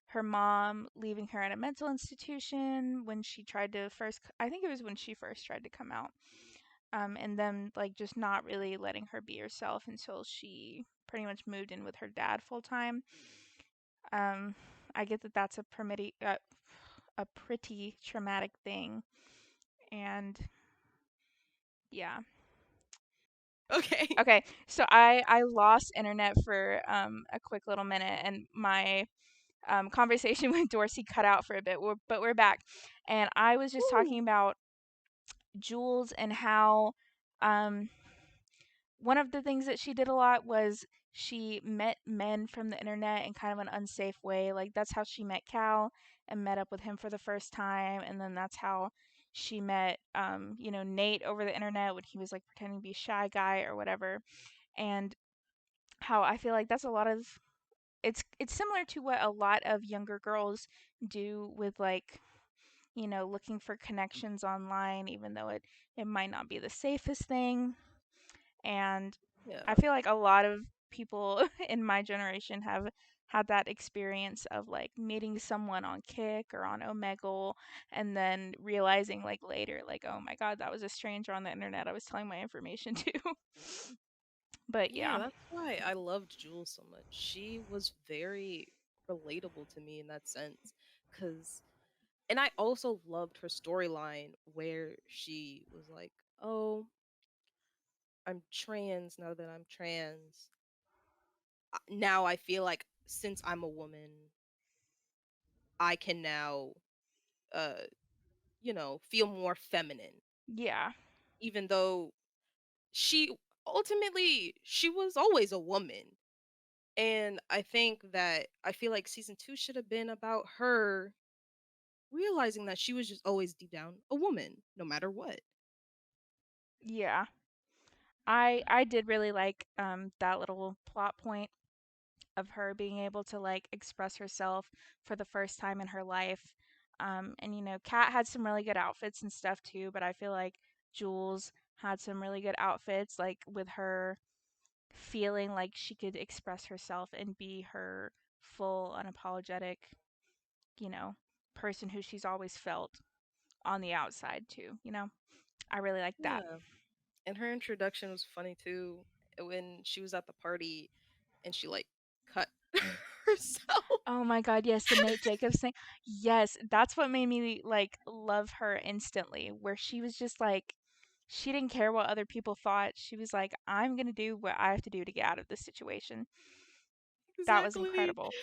Speaker 1: her mom leaving her at a mental institution when she tried to first, I think it was when she first tried to come out, and then like just not really letting her be herself until she pretty much moved in with her dad full time. Um, I get that that's a pretty traumatic thing, and yeah.
Speaker 2: Okay.
Speaker 1: Okay, so I lost internet for a quick little minute, and my conversation with Dorsey cut out for a bit, but we're back. And I was just talking
Speaker 2: Woo.
Speaker 1: about Jules and how um, one of the things that she did a lot was she met men from the internet in kind of an unsafe way. Like, that's how she met Cal and met up with him for the first time. And then that's how she met, Nate over the internet when he was like pretending to be a shy guy or whatever. And how I feel like that's a lot of it's similar to what a lot of younger girls do with like looking for connections online, even though it might not be the safest thing. And I
Speaker 2: Yeah.
Speaker 1: feel like a lot of people in my generation have had that experience of like meeting someone on Kick or on Omegle and then realizing like later like, oh my god, that was a stranger on the internet I was telling my information to. But
Speaker 2: Yeah,
Speaker 1: yeah.
Speaker 2: that's why I loved Jules so much. She was very relatable to me in that sense. Cause and I also loved her storyline where she was like, "Oh, I'm trans now that I'm trans. Now I feel like since I'm a woman, I can now uh, feel more feminine."
Speaker 1: Yeah.
Speaker 2: Even though she she was always a woman. And I feel like season 2 should have been about her realizing that she was just always deep down a woman, no matter what.
Speaker 1: Yeah. I did really like that little plot point of her being able to like express herself for the first time in her life. And Kat had some really good outfits and stuff too, but I feel like Jules had some really good outfits, like with her feeling like she could express herself and be her full, unapologetic, you know, person who she's always felt on the outside too. I really like that.
Speaker 2: Yeah. And her introduction was funny too when she was at the party and she like cut herself.
Speaker 1: Oh my god, yes, the Nate Jacobs thing. Yes, that's what made me like love her instantly, where she was just like she didn't care what other people thought. She was like, I'm going to do what I have to do to get out of this situation. That was
Speaker 2: Exactly.
Speaker 1: incredible.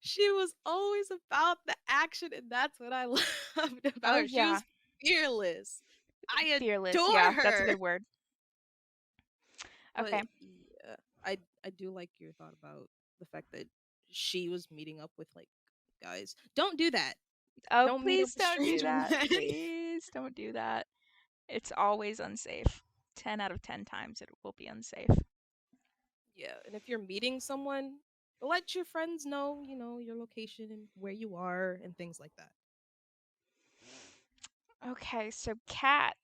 Speaker 2: She was always about the action, and that's what I loved about
Speaker 1: Oh
Speaker 2: her. She
Speaker 1: yeah,
Speaker 2: was fearless. I
Speaker 1: fearless.
Speaker 2: adore
Speaker 1: Yeah, that's a
Speaker 2: her.
Speaker 1: good word.
Speaker 2: But
Speaker 1: Okay.
Speaker 2: yeah, I do like your thought about the fact that she was meeting up with like guys. Don't do that.
Speaker 1: Oh,
Speaker 2: Don't meet up
Speaker 1: please
Speaker 2: with
Speaker 1: don't do
Speaker 2: strange
Speaker 1: that.
Speaker 2: men.
Speaker 1: Please don't do that. It's always unsafe. 10 out of 10 times it will be unsafe.
Speaker 2: Yeah, and if you're meeting someone, let your friends know, your location and where you are and things like that.
Speaker 1: Okay, so Kat.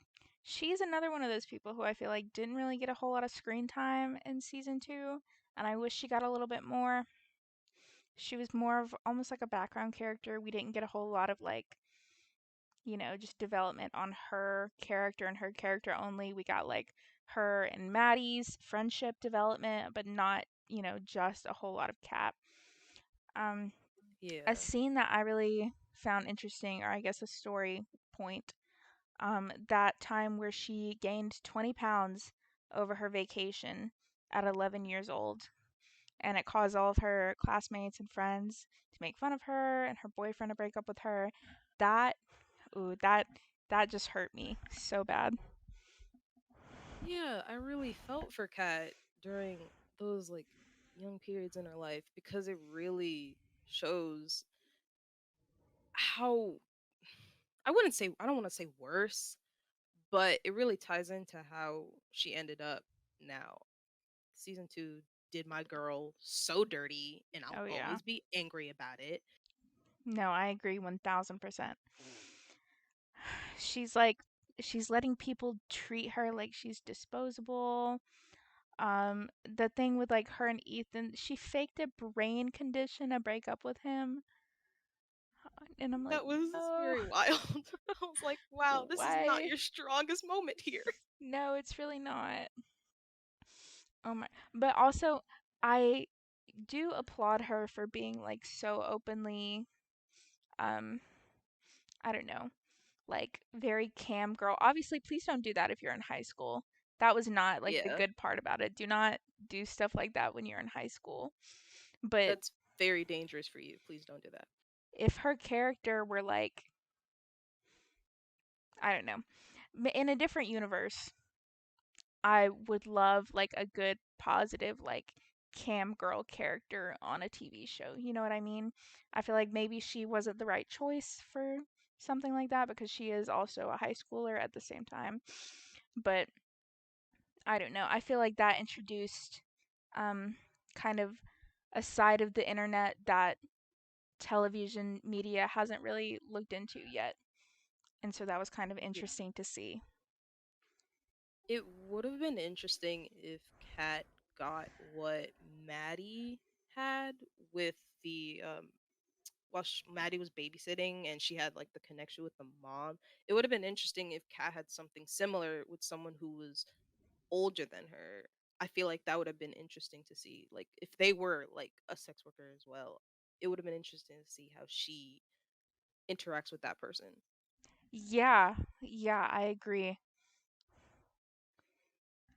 Speaker 1: she's another one of those people who I feel like didn't really get a whole lot of screen time in season 2, and I wish she got a little bit more. She was more of almost like a background character. We didn't get a whole lot of like, just development on her character and her character only. We got like her and Maddie's friendship development, but not, just a whole lot of Cap. Um, a
Speaker 2: Yeah.
Speaker 1: scene that I really found interesting, or I guess a story point, that time where she gained 20 pounds over her vacation at 11 years old. And it caused all of her classmates and friends to make fun of her and her boyfriend to break up with her. That, ooh, that just hurt me so bad.
Speaker 2: Yeah, I really felt for Kat during those like young periods in her life because it really shows how I don't want to say worse, but it really ties into how she ended up now. Season 2 did my girl so dirty and I'll
Speaker 1: Oh yeah.
Speaker 2: always be angry about it.
Speaker 1: No, I agree 1000%. She's like she's letting people treat her like she's disposable. The thing with like her and Ethan, she faked a brain condition to break up with him. And I'm like,
Speaker 2: That was
Speaker 1: "No.
Speaker 2: very wild. I was like, wow, this is not
Speaker 1: Why?"
Speaker 2: your strongest moment here.
Speaker 1: No, it's really not. Oh my. But also, I do applaud her for being like so openly, um, I don't know, like very cam girl. Obviously, please don't do that if you're in high school. That was not like the
Speaker 2: Yeah,
Speaker 1: good part about it. Do not do stuff like that when you're in high school. But
Speaker 2: that's very dangerous for you. Please don't do that.
Speaker 1: if her character were like, I don't know, in a different universe, I would love like a good positive like cam girl character on a TV show. You know what I mean? I feel like maybe she wasn't the right choice for something like that because she is also a high schooler at the same time. But I don't know. I feel like that introduced um kind of a side of the internet that television media hasn't really looked into yet. And so that was kind of
Speaker 2: Yeah.
Speaker 1: interesting to see.
Speaker 2: It would have been interesting if Kat got what Maddie had with the Maddie was babysitting and she had like the connection with the mom. It would have been interesting if Kat had something similar with someone who was older than her. I feel like that would have been interesting to see. Like if they were like a sex worker as well, it would have been interesting to see how she interacts with that person.
Speaker 1: Yeah, yeah, I agree.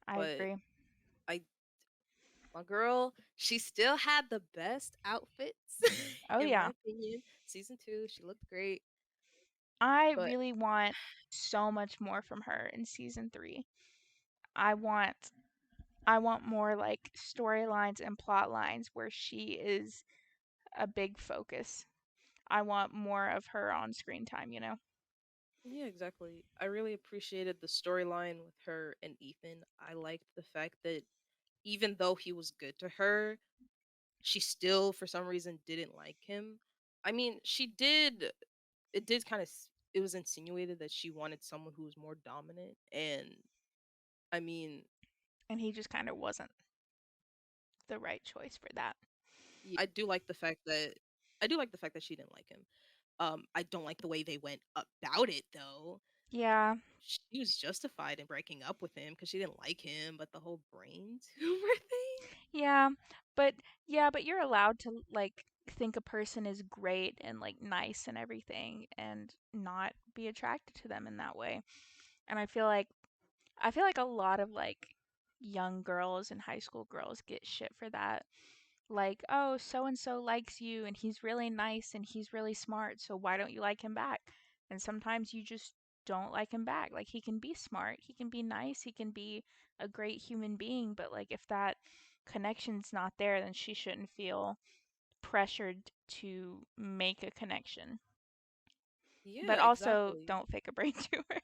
Speaker 1: I
Speaker 2: But
Speaker 1: agree.
Speaker 2: I my girl, she still had the best outfits,
Speaker 1: Oh
Speaker 2: in my
Speaker 1: yeah.
Speaker 2: opinion. Season 2, she looked great,
Speaker 1: I
Speaker 2: but
Speaker 1: really want so much more from her in season 3. I want I want more like storylines and plot lines where she is a big focus. I want more of her on screen time.
Speaker 2: yeah, exactly. I really appreciated the storyline with her and Ethan. I liked the fact that even though he was good to her, she still, for some reason, didn't like him. I mean, she did. It did kind of. It was insinuated that she wanted someone who was more dominant, and I mean,
Speaker 1: And he just kind of wasn't the right choice for that.
Speaker 2: yeah, I do like the fact that she didn't like him. I don't like the way they went about it though.
Speaker 1: Yeah.
Speaker 2: She was justified in breaking up with him because she didn't like him, but the whole brain tumor thing.
Speaker 1: Yeah, but but you're allowed to like think a person is great and like nice and everything and not be attracted to them in that way. And I feel like a lot of like young girls and high school girls get shit for that. Like, oh, so and so likes you and he's really nice and he's really smart, so why don't you like him back? And sometimes you just don't like him back. Like, he can be smart, he can be nice, he can be a great human being, but like, if that connection's not there, then she shouldn't feel pressured to make a connection.
Speaker 2: Yeah,
Speaker 1: But also,
Speaker 2: exactly.
Speaker 1: don't fake a brain tumor.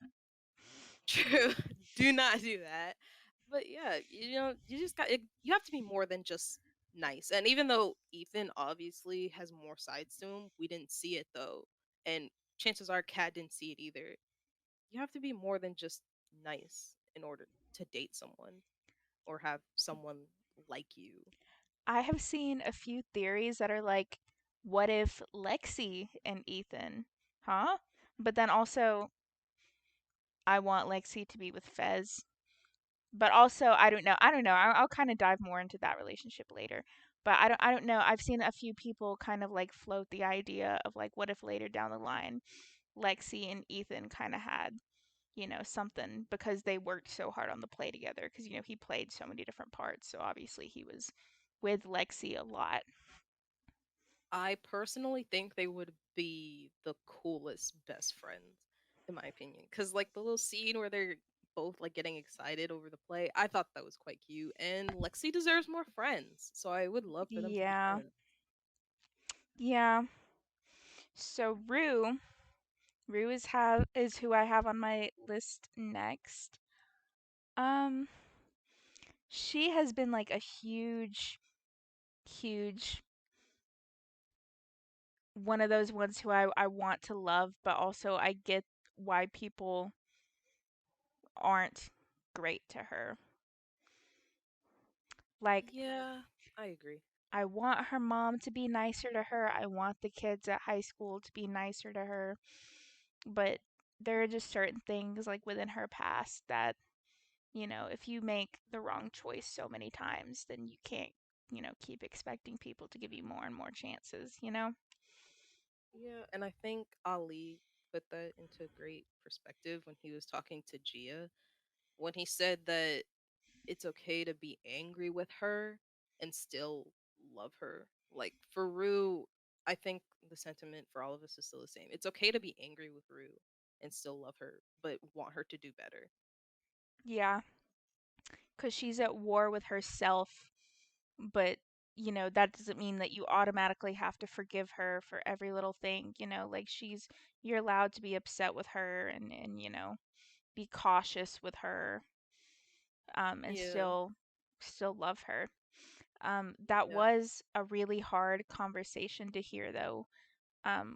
Speaker 2: True. Do not do that. But yeah, you just you have to be more than just nice. And even though Ethan obviously has more sides to him, we didn't see it though. And chances are Kat didn't see it either. You have to be more than just nice in order to date someone or have someone like you.
Speaker 1: I have seen a few theories that are like, what if Lexi and Ethan? Huh? But then also, I want Lexi to be with Fez. But also, I don't know. I don't know. I'll kind of dive more into that relationship later. But I don't know. I've seen a few people kind of like float the idea of like, what if later down the line, Lexi and Ethan kind of had, something because they worked so hard on the play together. Because, he played so many different parts. So obviously he was with Lexi a lot.
Speaker 2: I personally think they would be the coolest best friends, in my opinion. Because, like, the little scene where they're both, like, getting excited over the play, I thought that was quite cute. And Lexi deserves more friends. So I would love for them to be
Speaker 1: Yeah.
Speaker 2: friends.
Speaker 1: Yeah. So Rue is who I have on my list next. Um, she has been like a huge one of those ones who I want to love, but also I get why people aren't great to her. Like,
Speaker 2: Yeah, I agree.
Speaker 1: I want her mom to be nicer to her. I want the kids at high school to be nicer to her. But there are just certain things like within her past that, if you make the wrong choice so many times, then you can't, keep expecting people to give you more and more chances?
Speaker 2: Yeah, and I think Ali put that into great perspective when he was talking to Gia, when he said that it's okay to be angry with her and still love her. Like for Rue, I think the sentiment for all of us is still the same. It's okay to be angry with Rue and still love her, but want her to do better.
Speaker 1: Yeah, because she's at war with herself, but that doesn't mean that you automatically have to forgive her for every little thing. Like you're allowed to be upset with her and be cautious with her, and
Speaker 2: Yeah,
Speaker 1: still love her. That
Speaker 2: yeah,
Speaker 1: was a really hard conversation to hear though,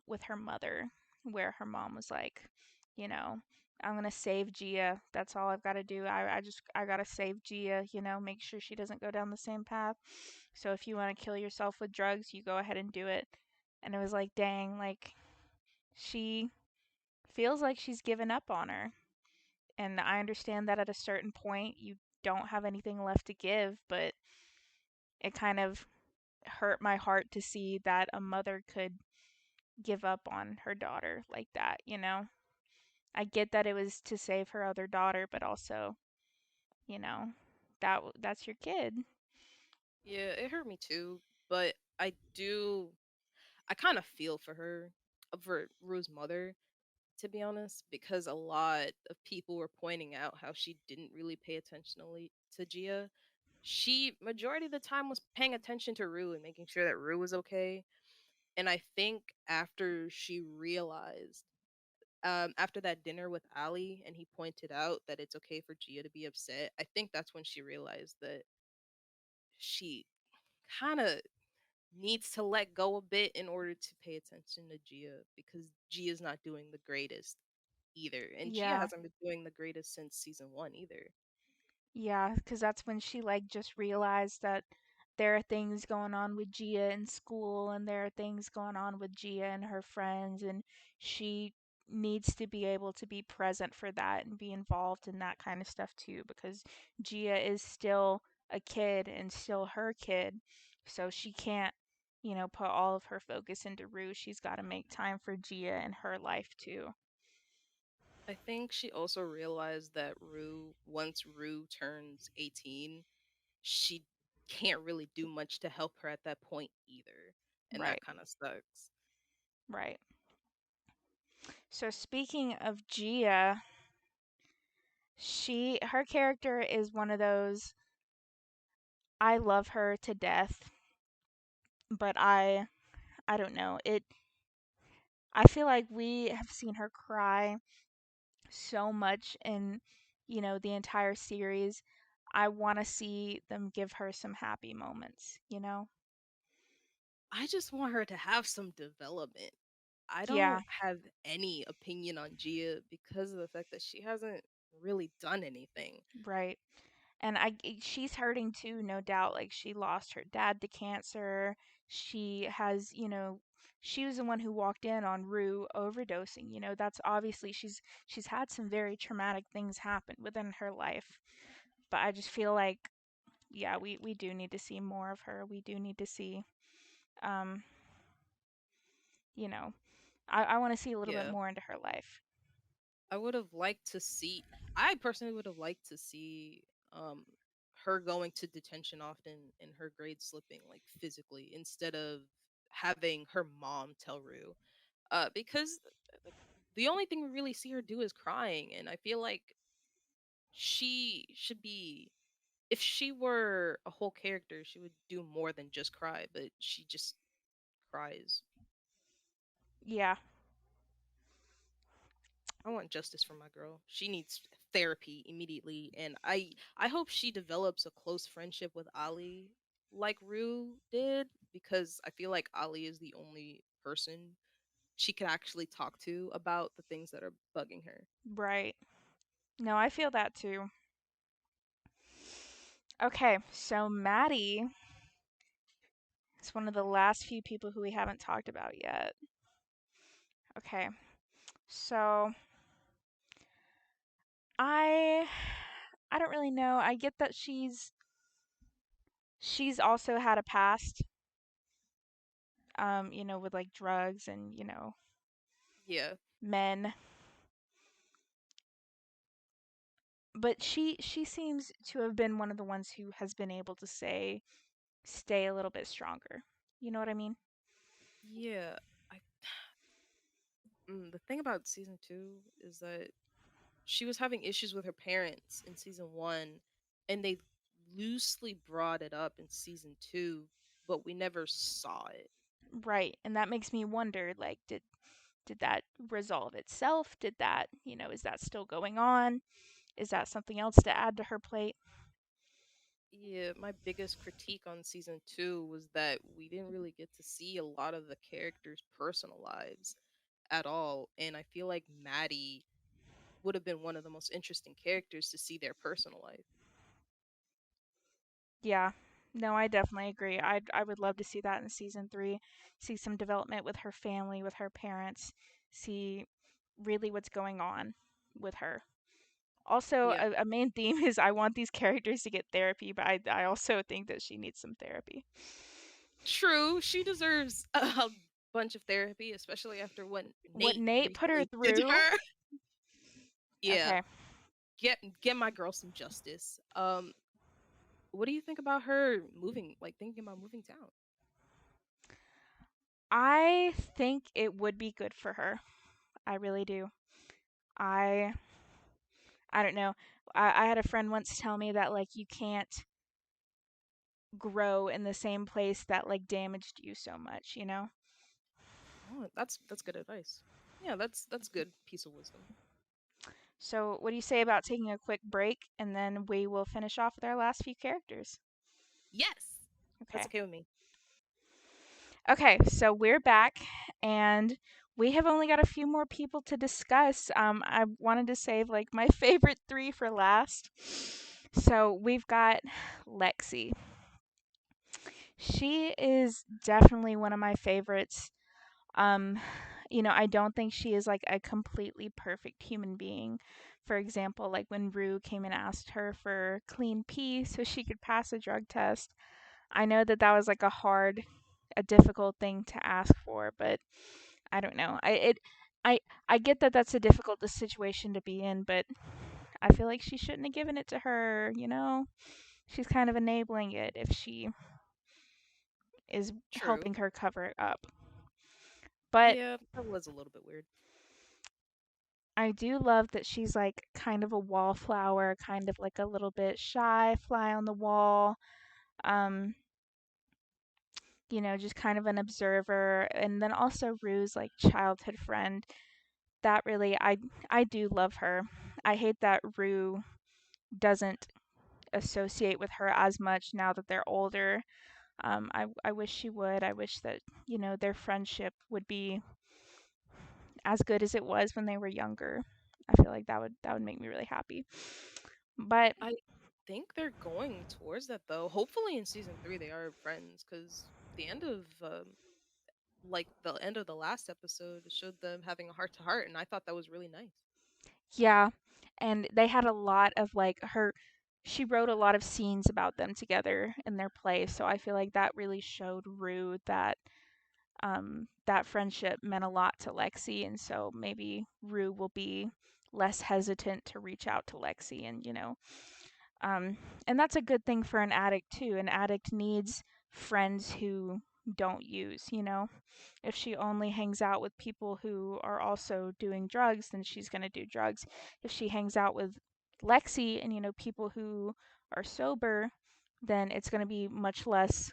Speaker 1: with her mother, where her mom was like, you know, I'm gonna save Gia. That's all I've got to do. I gotta save Gia. Make sure she doesn't go down the same path. So if you want to kill yourself with drugs, you go ahead and do it. And it was like, dang, like she feels like she's given up on her. And I understand that at a certain point you don't have anything left to give, but it kind of hurt my heart to see that a mother could give up on her daughter like that. I get that it was to save her other daughter, but also, you know, that's your kid.
Speaker 2: yeah. It hurt me too, but I kind of feel for her, for Rue's mother, to be honest, because a lot of people were pointing out how she didn't really pay attention to Gia. She majority of the time was paying attention to Rue and making sure that Rue was okay. And I think after she realized, after that dinner with Ali, and he pointed out that it's okay for Gia to be upset, I think that's when she realized that she kind of needs to let go a bit in order to pay attention to Gia because Gia's not doing the greatest either. And Gia
Speaker 1: Yeah.
Speaker 2: hasn't been doing the greatest since season one either.
Speaker 1: Yeah, because that's when she like just realized that there are things going on with Gia in school and there are things going on with Gia and her friends, and she needs to be able to be present for that and be involved in that kind of stuff too, because Gia is still a kid and still her kid, so she can't, put all of her focus into Rue. She's got to make time for Gia and her life too.
Speaker 2: I think she also realized that once Rue turns 18, she can't really do much to help her at that point either. And that
Speaker 1: Right,
Speaker 2: kind of sucks.
Speaker 1: right. So speaking of Gia, her character is one of those, I love her to death, but I don't know. I feel like we have seen her cry so much in, the entire series. I want to see them give her some happy moments?
Speaker 2: I just want her to have some development. I
Speaker 1: Yeah.
Speaker 2: don't have any opinion on Gia because of the fact that she hasn't. really done anything.
Speaker 1: Right. And she's hurting too, no doubt. Like she lost her dad to cancer. She has, she was the one who walked in on Rue overdosing. That's obviously she's had some very traumatic things happen within her life. But I just feel like, yeah, we do need to see more of her. We do need to see, um, you know, I want to see a little bit
Speaker 2: Yeah.
Speaker 1: more into her life.
Speaker 2: I would have liked to see. I personally would have liked to see um her going to detention often and her grades slipping like physically instead of having her mom tell Rue. Because like the only thing we really see her do is crying, and I feel like she should be. If she were a whole character, she would do more than just cry, but she just cries.
Speaker 1: Yeah,
Speaker 2: I want justice for my girl. She needs therapy immediately, and I hope she develops a close friendship with Ali like Rue did, because I feel like Ali is the only person she could actually talk to about the things that are bugging her.
Speaker 1: right. No, I feel that too. Okay, so Maddie is one of the last few people who we haven't talked about yet. Okay, so I I don't really know. I get that she's also had a past, with like drugs and,
Speaker 2: Yeah.
Speaker 1: men. But she seems to have been one of the ones who has been able to stay a little bit stronger. You know what I mean?
Speaker 2: Yeah. I the thing about season 2 is that she was having issues with her parents in season 1, and they loosely brought it up in season 2, but we never saw it.
Speaker 1: Right. And that makes me wonder, like, did that resolve itself? Did that, is that still going on? Is that something else to add to her plate?
Speaker 2: Yeah, my biggest critique on season 2 was that we didn't really get to see a lot of the characters' personal lives at all, and I feel like Maddie would have been one of the most interesting characters to see their personal life.
Speaker 1: Yeah. No, I definitely agree. I would love to see that in season 3. See some development with her family, with her parents, see really what's going on with her. Also,
Speaker 2: Yeah,
Speaker 1: a main theme is I want these characters to get therapy, but I also think that she needs some therapy.
Speaker 2: true. She deserves a bunch of therapy, especially after what
Speaker 1: What
Speaker 2: Nate
Speaker 1: Nate put her
Speaker 2: recently did to
Speaker 1: through.
Speaker 2: her. Yeah,
Speaker 1: Okay.
Speaker 2: get my girl some justice. What do you think about her moving? Like thinking about moving town?
Speaker 1: I think it would be good for her. I really do. I I don't know. I had a friend once tell me that like you can't grow in the same place that like damaged you so much.
Speaker 2: Oh, that's good advice. Yeah, that's good piece of wisdom.
Speaker 1: So, what do you say about taking a quick break and then we will finish off with our last few characters?
Speaker 2: Yes, that's
Speaker 1: Okay.
Speaker 2: okay with me.
Speaker 1: Okay, so we're back and we have only got a few more people to discuss. I wanted to save like my favorite 3 for last. So, we've got Lexi. She is definitely one of my favorites. Um, I don't think she is like a completely perfect human being. For example, like when Rue came and asked her for clean pee so she could pass a drug test. I know that that was like a difficult thing to ask for, but I don't know. I I get that that's a difficult situation to be in, but I feel like she shouldn't have given it to her. She's kind of enabling it if she is helping
Speaker 2: True.
Speaker 1: her cover it up. But
Speaker 2: Yeah, that was a little bit weird.
Speaker 1: I do love that she's like kind of a wallflower, kind of like a little bit shy, fly on the wall. Um, just kind of an observer, and then also Rue's like childhood friend. That really, I do love her. I hate that Rue doesn't associate with her as much now that they're older. I wish she would. I wish that their friendship would be as good as it was when they were younger. I feel like that would make me really happy. But
Speaker 2: I think they're going towards that though. Hopefully in season 3 they are friends cuz the end of the end of the last episode showed them having a heart to heart and I thought that was really nice.
Speaker 1: yeah, and they had a lot of like her she wrote a lot of scenes about them together in their play, so I feel like that really showed Rue that that friendship meant a lot to Lexi, and so maybe Rue will be less hesitant to reach out to Lexi, and um, and that's a good thing for an addict too. An addict needs friends who don't use, if she only hangs out with people who are also doing drugs, then she's going to do drugs. If she hangs out with Lexi and, people who are sober, then it's going to be much less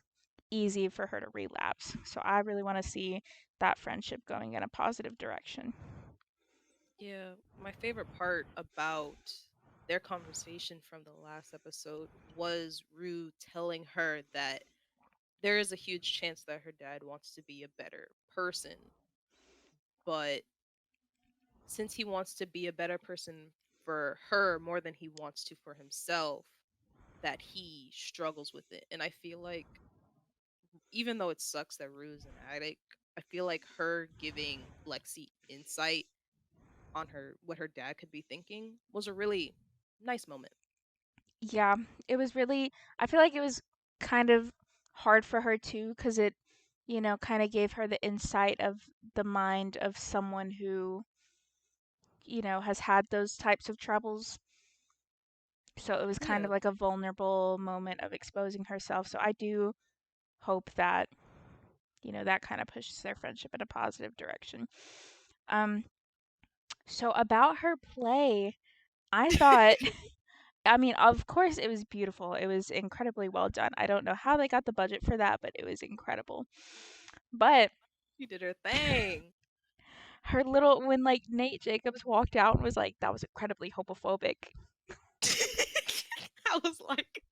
Speaker 1: easy for her to relapse. So I really want to see that friendship going in a positive direction.
Speaker 2: Yeah, my favorite part about their conversation from the last episode was Rue telling her that there is a huge chance that her dad wants to be a better person, but since he wants to be a better person for her more than he wants to for himself, that he struggles with it. And I feel like even though it sucks that Rue is an addict, I feel like her giving Lexi insight on her what her dad could be thinking was a really nice moment.
Speaker 1: Yeah, it was really, I feel like it was kind of hard for her too, because it, kind of gave her the insight of the mind of someone who, has had those types of troubles. So it was kind
Speaker 2: Yeah.
Speaker 1: of like a vulnerable moment of exposing herself. So I do hope that, that kind of pushes their friendship in a positive direction. Um, so about her play, I thought, I mean, of course, it was beautiful. It was incredibly well done. I don't know how they got the budget for that, but it was incredible. But
Speaker 2: She did her thing.
Speaker 1: her little, when like Nate Jacobs walked out and was like, that was incredibly homophobic.
Speaker 2: I was like,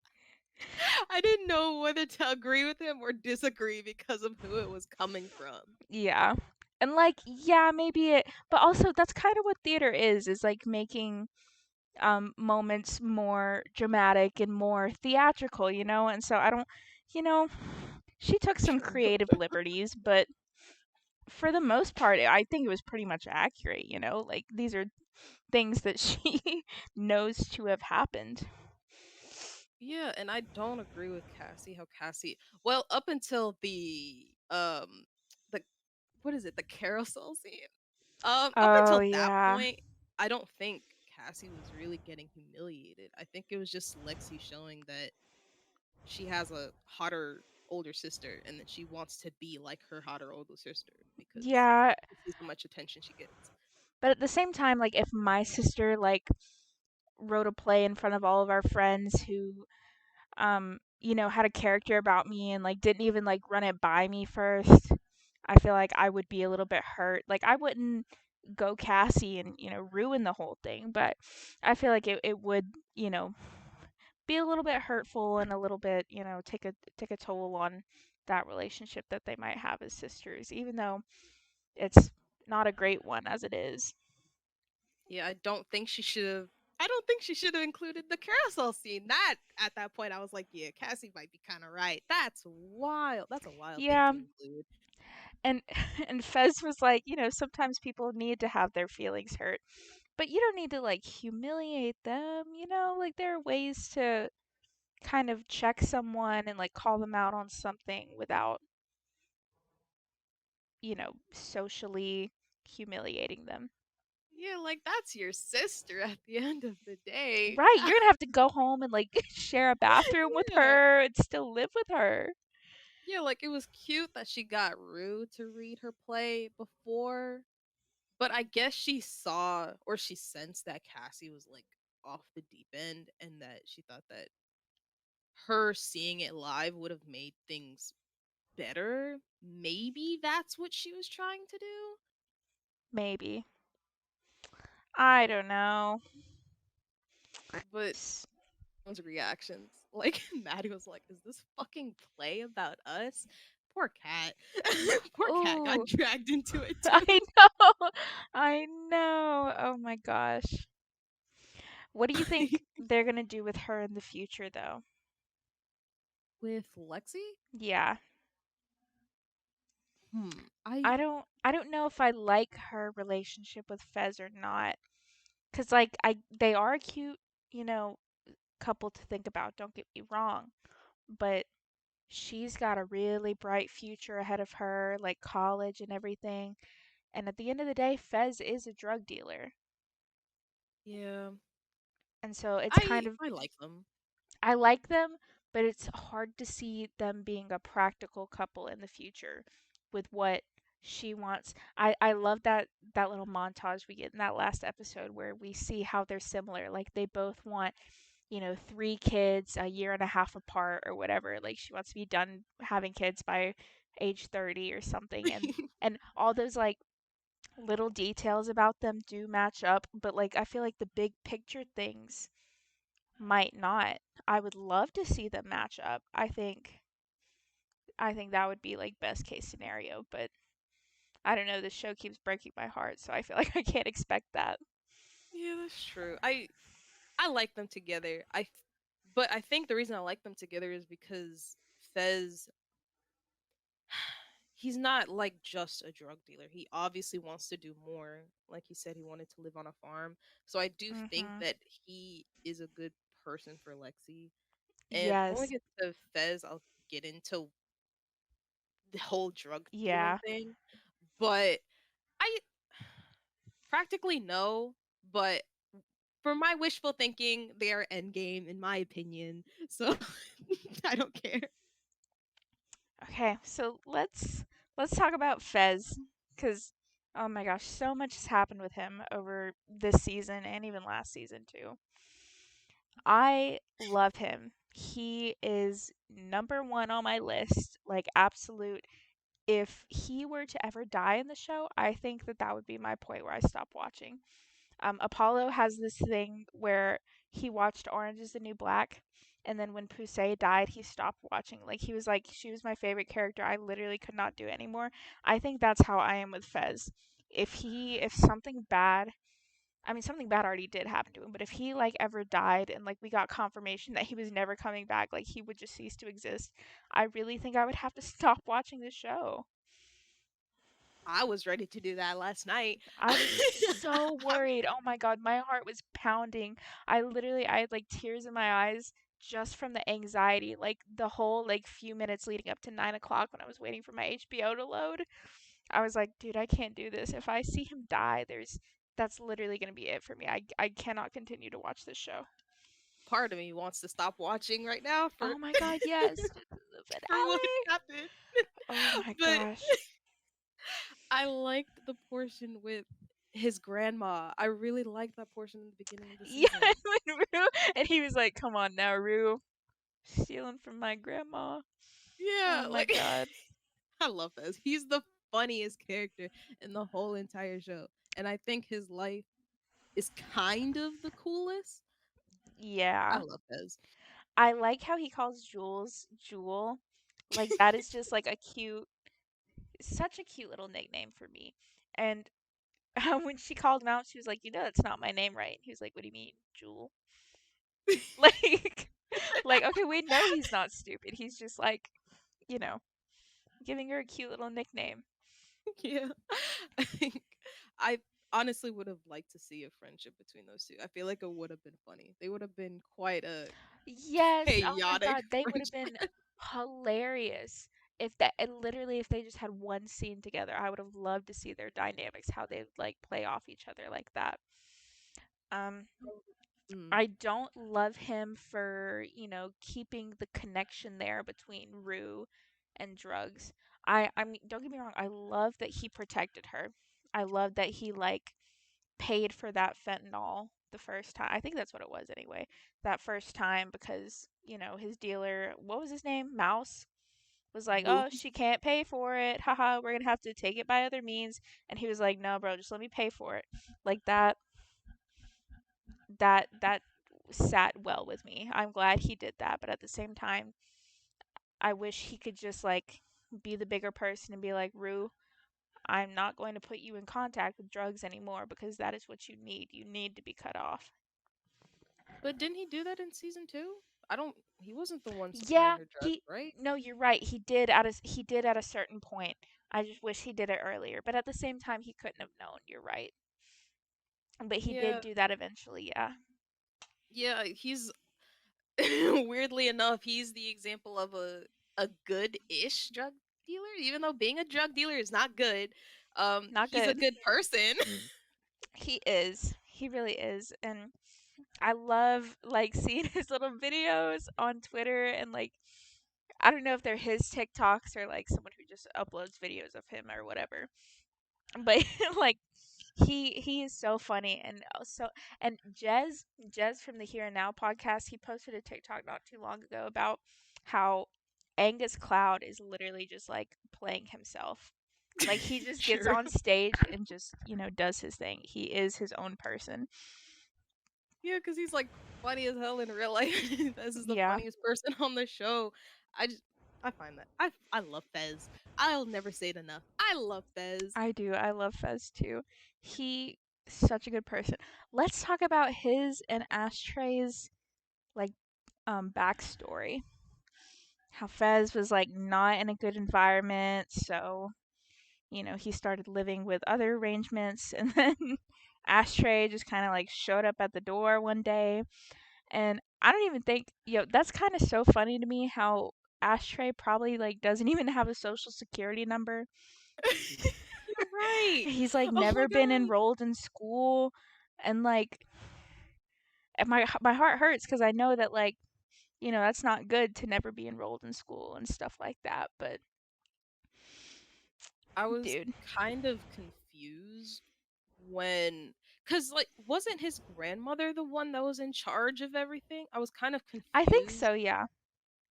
Speaker 2: I didn't know whether to agree with him or disagree because of who it was coming from.
Speaker 1: Yeah. And like, yeah, maybe it, but also that's kind of what theater is like making moments more dramatic and more theatrical, And so I don't, you know, she took some creative liberties, but for the most part, I think it was pretty much accurate, Like these are things that she knows to have happened.
Speaker 2: Yeah, and I don't agree with Cassie. How Cassie, well, up until the what is it, the carousel scene. Up
Speaker 1: Oh
Speaker 2: until that
Speaker 1: yeah.
Speaker 2: point, I don't think Cassie was really getting humiliated. I think it was just Lexi showing that she has a hotter older sister and that she wants to be like her hotter older sister because
Speaker 1: Yeah,
Speaker 2: she sees how much attention she gets.
Speaker 1: but at the same time, like if my sister like wrote a play in front of all of our friends who had a character about me and like didn't even like run it by me first, I feel like I would be a little bit hurt. Like I wouldn't go Cassie and, ruin the whole thing, but I feel like it would, be a little bit hurtful and a little bit, take a toll on that relationship that they might have as sisters, even though it's not a great one as it is.
Speaker 2: Yeah, I don't think she should have included the carousel scene. That at that point I was like, yeah, Cassie might be kind of right. That's wild. That's a wild thing
Speaker 1: Yeah,
Speaker 2: to include.
Speaker 1: and and Fez was like, sometimes people need to have their feelings hurt, but you don't need to like humiliate them, like there are ways to kind of check someone and like call them out on something without, socially humiliating them.
Speaker 2: Yeah, like that's your sister at the end of the day.
Speaker 1: Right, you're gonna have to go home and like share a bathroom with
Speaker 2: Yeah.
Speaker 1: her and still live with her.
Speaker 2: Yeah, like it was cute that she got Rue to read her play before, but I guess she saw or she sensed that Cassie was like off the deep end and that she thought that her seeing it live would have made things better. Maybe that's what she was trying to do.
Speaker 1: Maybe. I don't know.
Speaker 2: But
Speaker 1: S-
Speaker 2: those reactions, like Maddie was like, "Is this fucking play about us?" Poor cat. Poor cat got
Speaker 1: Ooh,
Speaker 2: dragged into it
Speaker 1: I
Speaker 2: too.
Speaker 1: know. I know. Oh my gosh. What do you think they're gonna do with her in the future, though?
Speaker 2: With Lexi?
Speaker 1: Yeah.
Speaker 2: I
Speaker 1: I don't know if I like her relationship with Fez or not. 'Cause like they are a cute, you know, couple to think about, don't get me wrong. But she's got a really bright future ahead of her, like college and everything. And at the end of the day, Fez is a drug dealer.
Speaker 2: yeah.
Speaker 1: And so it's kind
Speaker 2: I
Speaker 1: of
Speaker 2: I like them.
Speaker 1: I like them, but it's hard to see them being a practical couple in the future with what she wants. I love that little montage we get in that last episode where we see how they're similar. Like they both want, three kids a year and a half apart or whatever. Like she wants to be done having kids by age 30 or something. And all those like little details about them do match up, but like I feel like the big picture things might not. I would love to see them match up. I think that would be like best case scenario, but I don't know, this show keeps breaking my heart, so I feel like I can't expect that.
Speaker 2: Yeah, that's true. I like them together. But I think the reason I like them together is because Fez he's not like just a drug dealer. He obviously wants to do more. Like he said, he wanted to live on a farm. So I do think
Speaker 1: Mhm.
Speaker 2: that he is a good person for Lexi. And when we
Speaker 1: Yes.
Speaker 2: get to Fez, I'll get into the whole drug dealing
Speaker 1: Yeah.
Speaker 2: thing. But I practically no. But for my wishful thinking, they are endgame in my opinion. So I don't care.
Speaker 1: Okay, so let's talk about Fez cuz oh my gosh, so much has happened with him over this season and even last season too. I love him. He is number 1 on my list, like absolute. If he were to ever die in the show, I think that that would be my point where I stop watching. Apollo has this thing where he watched Orange is the New Black, and then when Pusey died, he stopped watching. Like he was like, she was my favorite character. I literally could not do it anymore. I think that's how I am with Fez. If something bad, I mean something bad already did happen to him, but if he like ever died and like we got confirmation that he was never coming back, like he would just cease to exist, I really think I would have to stop watching the show.
Speaker 2: I was ready to do that last night.
Speaker 1: I was so worried. Oh my god, my heart was pounding. I had like tears in my eyes just from the anxiety. Like the whole like few minutes leading up to 9 o'clock when I was waiting for my HBO to load. I was like, dude, I can't do this. If I see him die, that's literally gonna be it for me. I cannot continue to watch this show.
Speaker 2: Part of me wants to stop watching right now for
Speaker 1: Oh my god, yes. The
Speaker 2: for what
Speaker 1: finale.
Speaker 2: happened.
Speaker 1: Oh my
Speaker 2: But
Speaker 1: gosh.
Speaker 2: I liked the portion with his grandma. I really liked that portion in the beginning of the
Speaker 1: Yeah,
Speaker 2: season.
Speaker 1: when Rue, and he was like, come on now, Rue. Stealing from my grandma. Oh
Speaker 2: Yeah,
Speaker 1: my
Speaker 2: like
Speaker 1: god.
Speaker 2: I love Fez. He's the funniest character in the whole entire show. And I think his life is kind of the coolest. I
Speaker 1: Yeah.
Speaker 2: love Fez.
Speaker 1: I like how he calls Jules Jewel. Like that is just like a cute, such a cute little nickname for me. And when she called him out, she was like, that's not my name, right? He was like, what do you mean, Jewel? Like, like okay, we know he's not stupid. He's just like, you know, giving her a cute little nickname.
Speaker 2: Yeah. I think I honestly would have liked to see a friendship between those two. I feel like it would have been funny. They would have been quite a
Speaker 1: Yes. Oh my
Speaker 2: chaotic
Speaker 1: god, they would have
Speaker 2: friendship.
Speaker 1: been hilarious if that and literally if they just had one scene together. I would have loved to see their dynamics, how they like play off each other like that. Um
Speaker 2: Mm.
Speaker 1: I don't love him for, keeping the connection there between Rue and drugs. I mean, don't get me wrong, I love that he protected her. I love that he like paid for that fentanyl the first time. I think that's what it was anyway. That first time because, his dealer, what was his name? Mouse was like,
Speaker 2: Moo.
Speaker 1: "Oh, she can't pay for it. Haha, we're going to have to take it by other means." And he was like, "No, bro, just let me pay for it." Like that sat well with me. I'm glad he did that, but at the same time, I wish he could just like be the bigger person and be like, Rue, I'm not going to put you in contact with drugs anymore because that is what you need. You need to be cut off.
Speaker 2: But didn't he do that in season 2? I don't he wasn't the one supplying
Speaker 1: Yeah,
Speaker 2: her drugs,
Speaker 1: he
Speaker 2: right?
Speaker 1: no, you're right. He did at a certain point. I just wish he did it earlier. But at the same time he couldn't have known. You're right. But he did
Speaker 2: Yeah.
Speaker 1: do that eventually, yeah.
Speaker 2: Yeah, he's weirdly enough, he's the example of a good-ish drug dealer, even though being a drug dealer is not good.
Speaker 1: Not
Speaker 2: He's a
Speaker 1: good.
Speaker 2: good person.
Speaker 1: He is. He really is. And I love like seeing his little videos on Twitter and like I don't know if they're his TikToks or like someone who just uploads videos of him or whatever. But like he is so funny and so and Jez from the Here and Now podcast, he posted a TikTok not too long ago about how Angus Cloud is literally just like playing himself. Like he just gets
Speaker 2: True.
Speaker 1: on stage and just, does his thing. He is his own person.
Speaker 2: Yeah, because he's like funny as hell in real life. This is the
Speaker 1: Yeah,
Speaker 2: funniest person on the show. I just I find that I love Fez. I'll never say it enough. I love Fez.
Speaker 1: I do. I love Fez too. He such a good person. Let's talk about his and Ashtray's like backstory. How Fez was like not in a good environment, so he started living with other arrangements, and then Ashtray just kind of like showed up at the door one day, and I don't even think that's kind of so funny to me how Ashtray probably like doesn't even have a social security number.
Speaker 2: You're right.
Speaker 1: He's like
Speaker 2: Oh my
Speaker 1: never been
Speaker 2: god.
Speaker 1: enrolled in school, and like and my heart hurts because I know that like that's not good to never be enrolled in school and stuff like that. But
Speaker 2: I was
Speaker 1: dude,
Speaker 2: kind of confused when cuz like wasn't his grandmother the one that was in charge of everything? I was kind of
Speaker 1: I think
Speaker 2: confused.
Speaker 1: so. Yeah,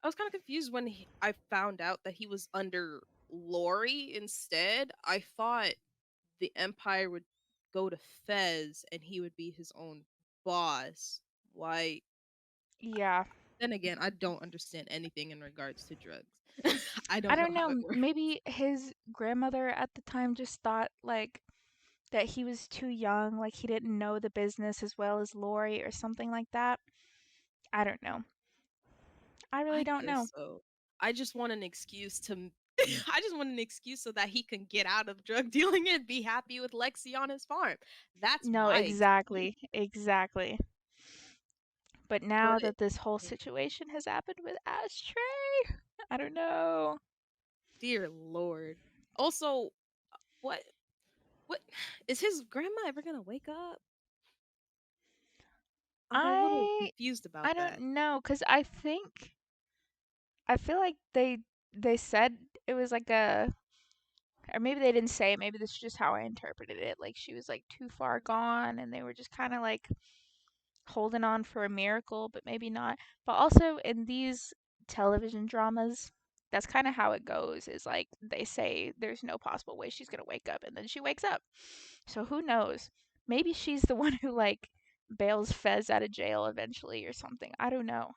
Speaker 2: I was kind of confused when I found out that he was under Lori instead. I thought the Empire would go to Fez and he would be his own boss. Why?
Speaker 1: yeah.
Speaker 2: Then again, I don't understand anything in regards to drugs. I
Speaker 1: I
Speaker 2: don't know
Speaker 1: don't
Speaker 2: how
Speaker 1: know.
Speaker 2: it works.
Speaker 1: Maybe his grandmother at the time just thought like that he was too young, like he didn't know the business as well as Lori or something like that. I don't know. I really
Speaker 2: I
Speaker 1: don't know.
Speaker 2: guess so. I just want an excuse to. I just want an excuse so that he can get out of drug dealing and be happy with Lexi on his farm. That's
Speaker 1: No,
Speaker 2: my excuse.
Speaker 1: exactly. Exactly. But
Speaker 2: But
Speaker 1: now that this whole situation has happened with Ashtray, I don't know.
Speaker 2: dear Lord. Also, what what is his grandma ever gonna wake up? I'm a little
Speaker 1: I
Speaker 2: confused about
Speaker 1: I don't
Speaker 2: that.
Speaker 1: know cuz I feel like they said it was like a or maybe they didn't say it, maybe this is just how I interpreted it. Like she was like too far gone and they were just kind of like holding on for a miracle, but maybe not. But also in these television dramas, that's kind of how it goes is like they say there's no possible way she's going to wake up and then she wakes up. So who knows? Maybe she's the one who like bails Fez out of jail eventually or something. I don't know.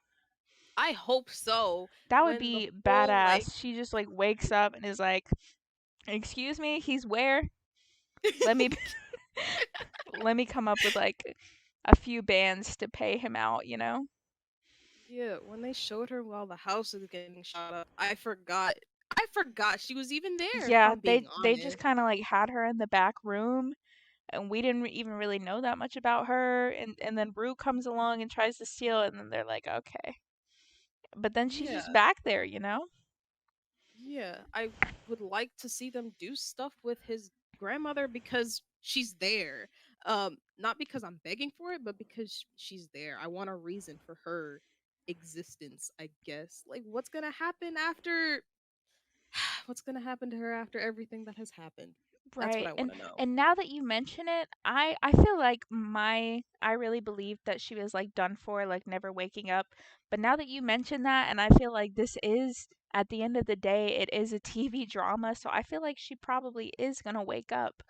Speaker 2: I hope so.
Speaker 1: That would
Speaker 2: When the
Speaker 1: be
Speaker 2: whole like
Speaker 1: badass. She just like wakes up and is like, "Excuse me, he's where? Let me let me come up with like a few bands to pay him out?"
Speaker 2: yeah, when they showed her while the house is getting shot up, I forgot she was even there if
Speaker 1: Yeah,
Speaker 2: I'm being
Speaker 1: they just
Speaker 2: honest.
Speaker 1: kind of like had her in the back room and we didn't even really know that much about her and then Rue comes along and tries to steal it and then they're like, "Okay." But then she's
Speaker 2: Yeah.
Speaker 1: just back there?
Speaker 2: Yeah, I would like to see them do stuff with his grandmother because she's there. Not because I'm begging for it, but because she's there. I want a reason for her existence, I guess. Like what's going to happen after what's going to happen to her after everything that has happened? That's what
Speaker 1: Right.
Speaker 2: I want
Speaker 1: And
Speaker 2: to know.
Speaker 1: and now that you mention it, I feel like I really believed that she was like done for, like never waking up. But now that you mention that and I feel like this is at the end of the day it is a TV drama, so I feel like she probably is going to wake up.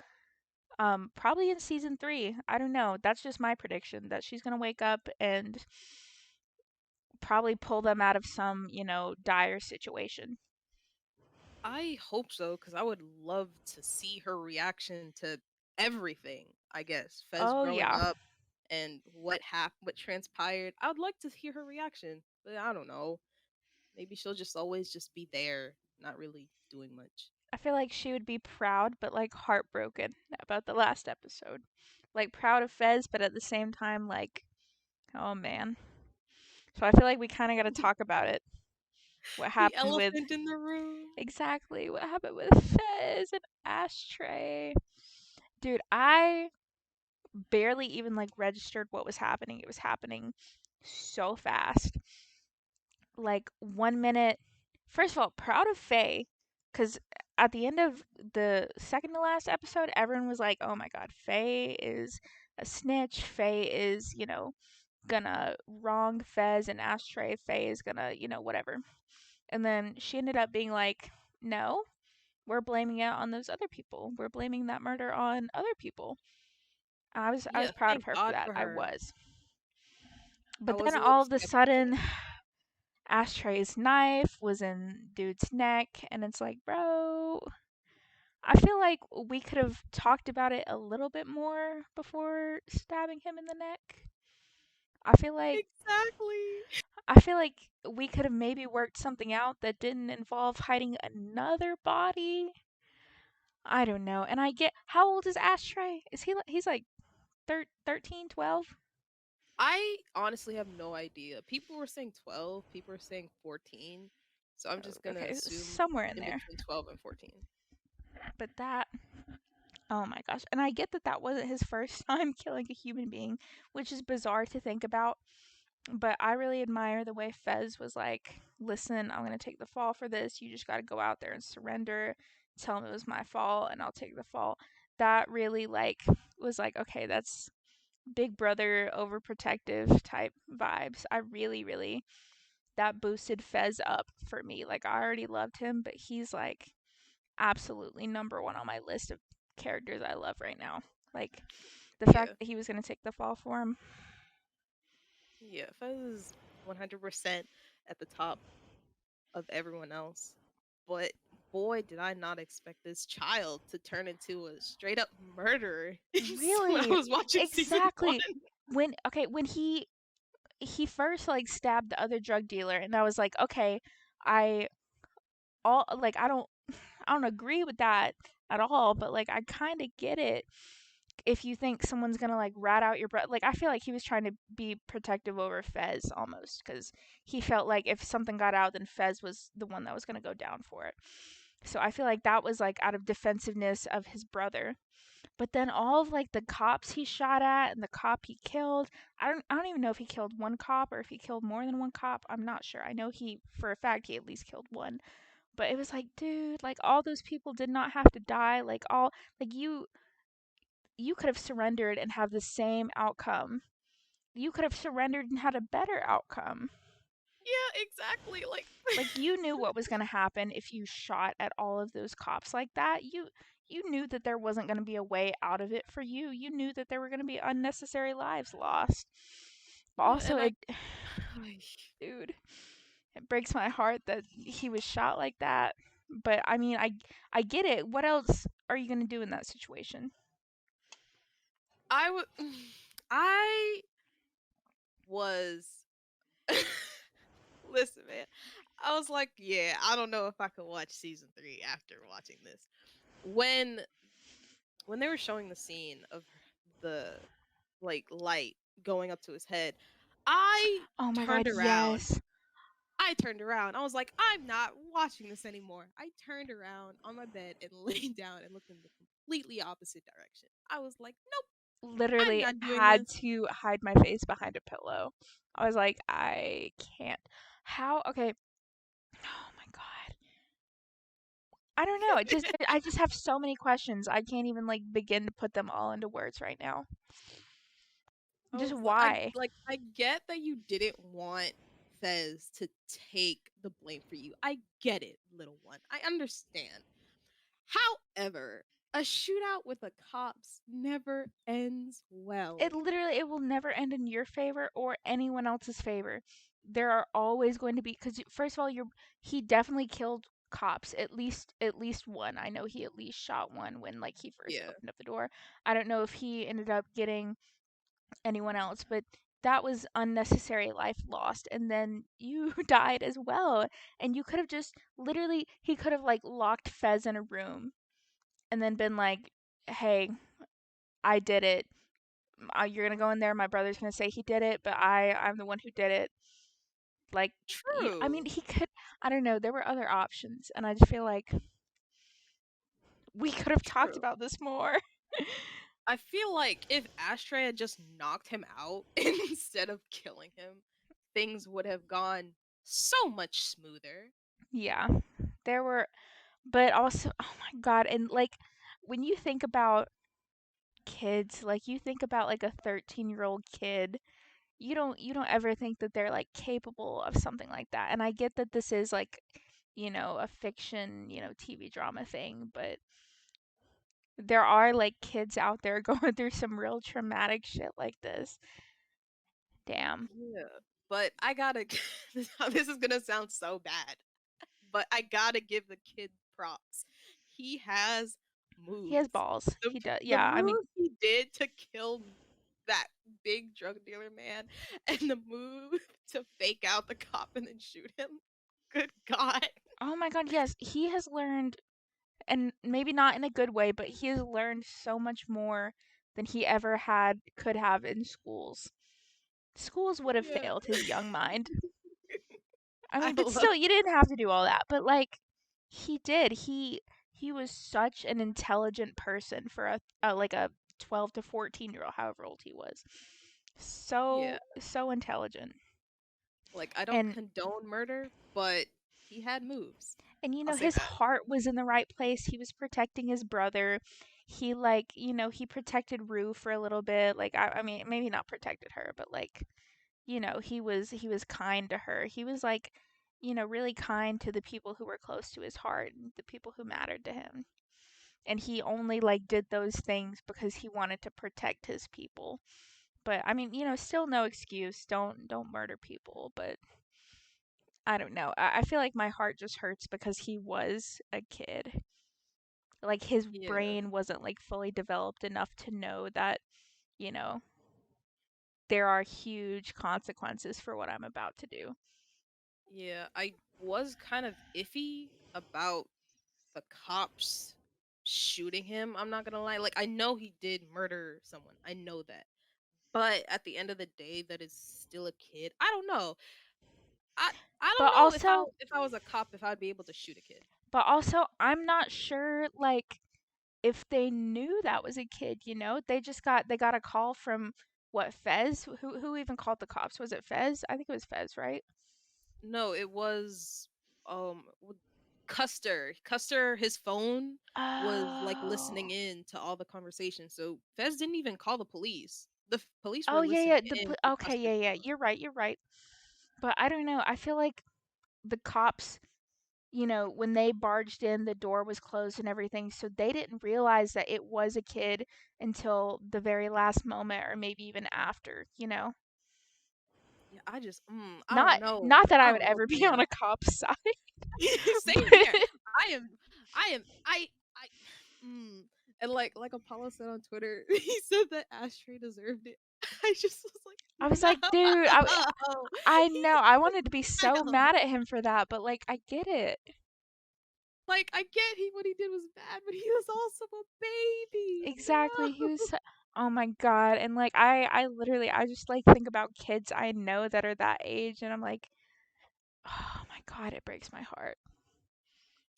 Speaker 1: Probably in season 3. I don't know. That's just my prediction that she's going to wake up and probably pull them out of some, dire situation.
Speaker 2: I hope so, because I would love to see her reaction to everything. I guess Fez
Speaker 1: Oh
Speaker 2: growing
Speaker 1: yeah.
Speaker 2: up and what transpired. I would like to hear her reaction, but I don't know. Maybe she'll just always just be there, not really doing much.
Speaker 1: I feel like she would be proud but like heartbroken about the last episode. Like proud of Fez, but at the same time like, oh man. So I feel like we kind of got to talk about it. What
Speaker 2: The
Speaker 1: happened with
Speaker 2: elephant in the room.
Speaker 1: exactly what happened with Fez and Ashtray. Dude, I barely even like registered what was happening. It was happening so fast. Like 1 minute. First of all, proud of Faye, because at the end of the second to last episode, everyone was like, "Oh my God, Faye is a snitch. Faye is, gonna wrong Fez and Ashtray. Faye is gonna, whatever." And then she ended up being like, "No, we're blaming it on those other people. We're blaming that murder on other people." I was
Speaker 2: Yeah,
Speaker 1: proud of
Speaker 2: thank
Speaker 1: her for
Speaker 2: God
Speaker 1: that.
Speaker 2: for
Speaker 1: I
Speaker 2: her.
Speaker 1: was.
Speaker 2: I
Speaker 1: But
Speaker 2: was
Speaker 1: then
Speaker 2: a little
Speaker 1: all of a
Speaker 2: skeptical.
Speaker 1: sudden, Ashtray's knife was in dude's neck, and it's like, bro, I feel like we could have talked about it a little bit more before stabbing him in the neck. I feel like
Speaker 2: Exactly.
Speaker 1: I feel like we could have maybe worked something out that didn't involve hiding another body. I don't know. And I get how old is Ashtray? Is he's like 13, 12?
Speaker 2: I honestly have no idea. People were saying 12, people were saying 14. So I'm just gonna
Speaker 1: Okay,
Speaker 2: assume
Speaker 1: somewhere in
Speaker 2: in
Speaker 1: there.
Speaker 2: between 12 and 14.
Speaker 1: But that, oh my gosh. And I get that that wasn't his first time killing a human being, which is bizarre to think about. But I really admire the way Fez was like, listen, I'm going to take the fall for this. You just got to go out there and surrender. Tell him it was my fault and I'll take the fall. That really like was like, okay, that's big brother overprotective type vibes. I really, really, that boosted Fez up for me. Like, I already loved him, but he's like absolutely number one on my list of characters I love right now. Like, the fact
Speaker 2: Yeah.
Speaker 1: that he was going to take the fall for him.
Speaker 2: Yeah, Fez is 100% at the top of everyone else. But boy, did I not expect this child to turn into a straight up murderer when I
Speaker 1: Really?
Speaker 2: was watching season one.
Speaker 1: Exactly. When he first like stabbed the other drug dealer and I was like, okay, I all like I don't agree with that at all, but like I kind of get it if you think someone's going to like rat out your like I feel like he was trying to be protective over Fez almost cuz he felt like if something got out then Fez was the one that was going to go down for it. So I feel like that was like out of defensiveness of his brother. But then all of like the cops he shot at and the cop he killed, I don't even know if he killed one cop or if he killed more than one cop. I'm not sure. I know he for a fact he at least killed one. But it was like, dude, like all those people did not have to die. Like all like you could have surrendered and have the same outcome. You could have surrendered and had a better outcome.
Speaker 2: Yeah, exactly. Like,
Speaker 1: Like you knew what was going to happen if you shot at all of those cops like that. You knew that there wasn't going to be a way out of it for you. You knew that there were going to be unnecessary lives lost. But
Speaker 2: yeah,
Speaker 1: also
Speaker 2: and I,
Speaker 1: it dude, it breaks my heart that he was shot like that. But I mean, I get it. What else are you going to do in that situation?
Speaker 2: I would, I was. Listen, man. I was like, yeah, I don't know if I could watch season 3 after watching this. When when they were showing the scene of the like light going up to his head, I
Speaker 1: Oh my
Speaker 2: turned
Speaker 1: god,
Speaker 2: around.
Speaker 1: yes.
Speaker 2: I turned around. I was like, I'm not watching this anymore. I turned around on my bed and laid down and looked in the completely opposite direction. I was like, nope, I'm
Speaker 1: Literally
Speaker 2: not doing
Speaker 1: had
Speaker 2: this.
Speaker 1: to hide my face behind a pillow. I was like, I can't. How? Okay. Oh my god. I don't know. I just have so many questions. I can't even like begin to put them all into words right now.
Speaker 2: I
Speaker 1: Just
Speaker 2: was
Speaker 1: why?
Speaker 2: I get that you didn't want Fez to take the blame for you. I get it, little one. I understand. However, a shootout with the cops never ends
Speaker 1: It
Speaker 2: well.
Speaker 1: literally it will never end in your favor or anyone else's favor. There are always going to be cuz first of all, he definitely killed cops. At least one. I know he at least shot one when like he first
Speaker 2: Yeah.
Speaker 1: opened up the door. I don't know if he ended up getting anyone else, but that was unnecessary life lost, and then you died as well. And you could have just literally he could have like locked Fez in a room and then been like, "Hey, I did it. You're gonna go in there. My brother's gonna say he did it, but I'm the one who did it." Like, I mean,
Speaker 2: True.
Speaker 1: he could. I don't know. There were other options, and I just feel like we could have talked
Speaker 2: True.
Speaker 1: about this more.
Speaker 2: I feel like if Ashtray had just knocked him out instead of killing him, things would have gone so much smoother.
Speaker 1: Yeah, there were, but also, oh my god, and like when you think about kids, like you think about like a 13-year-old kid, you don't ever think that they're like capable of something like that. And I get that this is like, a fiction, TV drama thing, but there are like kids out there going through some real traumatic shit like this. Damn.
Speaker 2: Yeah. But I gotta, this is gonna sound so bad, but I gotta give the kid props. He has
Speaker 1: He has
Speaker 2: moves.
Speaker 1: balls.
Speaker 2: The,
Speaker 1: He does.
Speaker 2: the
Speaker 1: Yeah, I mean,
Speaker 2: move he did to kill that big drug dealer man, and the move to fake out the cop and then shoot him. Good God.
Speaker 1: oh my god, yes, he has learned, and maybe not in a good way, but he has learned so much more than he ever had could have in schools. Schools would have
Speaker 2: Yeah.
Speaker 1: failed his young mind. I
Speaker 2: I
Speaker 1: mean, but
Speaker 2: love.
Speaker 1: still, you didn't have to do all that. But like, he did. He was such an intelligent person for a like a 12 to 14-year-old, however old he was.
Speaker 2: Yeah.
Speaker 1: So intelligent.
Speaker 2: Like, I don't
Speaker 1: And
Speaker 2: condone murder, but he had moves. I'll say
Speaker 1: his
Speaker 2: that.
Speaker 1: heart was in the right place. He was protecting his brother. He like, he protected Rue for a little bit. Like I mean, maybe not protected her, but like, he was kind to her. He was like, really kind to the people who were close to his heart and the people who mattered to him. And he only like did those things because he wanted to protect his people. But I mean, still no excuse. Don't murder people, but I don't know. I feel like my heart just hurts because he was a kid. Like his
Speaker 2: Yeah.
Speaker 1: brain wasn't like fully developed enough to know that, you know, there are huge consequences for what I'm about to do.
Speaker 2: Yeah. I was kind of iffy about the cops shooting him. I'm not gonna lie. Like, I know he did murder someone. I know that. But at the end of the day, that is still a kid. I don't know. I I
Speaker 1: But
Speaker 2: don't know
Speaker 1: also,
Speaker 2: if I was a cop if I'd be able to shoot a kid.
Speaker 1: I'm not sure like if they knew that was a kid, they got a call from what, Fez? Who even called the cops? Was it Fez? I think it was Fez, right?
Speaker 2: No, it was Custer. Custer, his phone was like listening
Speaker 1: Oh.
Speaker 2: in to all the conversations. So Fez didn't even call the police. The police were
Speaker 1: Oh yeah,
Speaker 2: listening
Speaker 1: yeah.
Speaker 2: in to
Speaker 1: Okay,
Speaker 2: Custer's
Speaker 1: yeah, yeah.
Speaker 2: phone.
Speaker 1: You're right. You're right. But I don't know. I feel like the cops, when they barged in, the door was closed and everything, so they didn't realize that it was a kid until the very last moment or maybe even after.
Speaker 2: Yeah, I just I don't
Speaker 1: Not
Speaker 2: know.
Speaker 1: not that
Speaker 2: I
Speaker 1: I would
Speaker 2: don't know,
Speaker 1: ever be on
Speaker 2: fam.
Speaker 1: a cop's side,
Speaker 2: Same
Speaker 1: but
Speaker 2: here. I am I am I mm. And like Apollo said on Twitter, he said that Ashtray deserved it. I just was like,
Speaker 1: I was
Speaker 2: no.
Speaker 1: like, dude, I
Speaker 2: He's
Speaker 1: know I wanted to be
Speaker 2: a
Speaker 1: so
Speaker 2: child.
Speaker 1: mad at him for that, but like I get it.
Speaker 2: Like, I get what he did was bad, but he was also a baby.
Speaker 1: Exactly. He was
Speaker 2: No.
Speaker 1: oh my god. And like I literally I just like think about kids I know that are that age and I'm like, oh my god, it breaks my heart.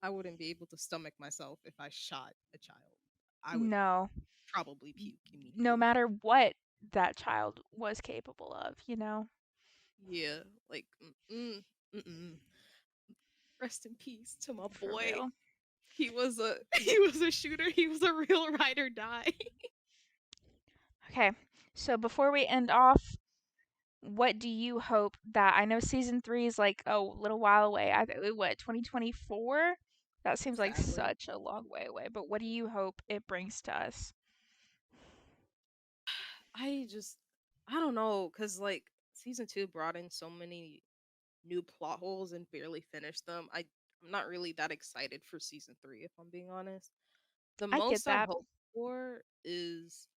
Speaker 2: I wouldn't be able to stomach myself if I shot a child. I would
Speaker 1: No.
Speaker 2: probably puke
Speaker 1: No
Speaker 2: immediately.
Speaker 1: matter what that child was capable of.
Speaker 2: Yeah, like mm-mm. Rest in peace to my
Speaker 1: For
Speaker 2: boy.
Speaker 1: real.
Speaker 2: He was a shooter. He was a real ride or die.
Speaker 1: Okay. So before we end off, what do you hope that I know season 3 is like a little while away. What, 2024? That seems like
Speaker 2: Sadly,
Speaker 1: such a long way away, but what do you hope it brings to us?
Speaker 2: I just I don't know cuz like season 2 brought in so many new plot holes and barely finished them. I'm not really that excited for season 3 if I'm being honest. The
Speaker 1: I get
Speaker 2: most I
Speaker 1: that.
Speaker 2: hope for is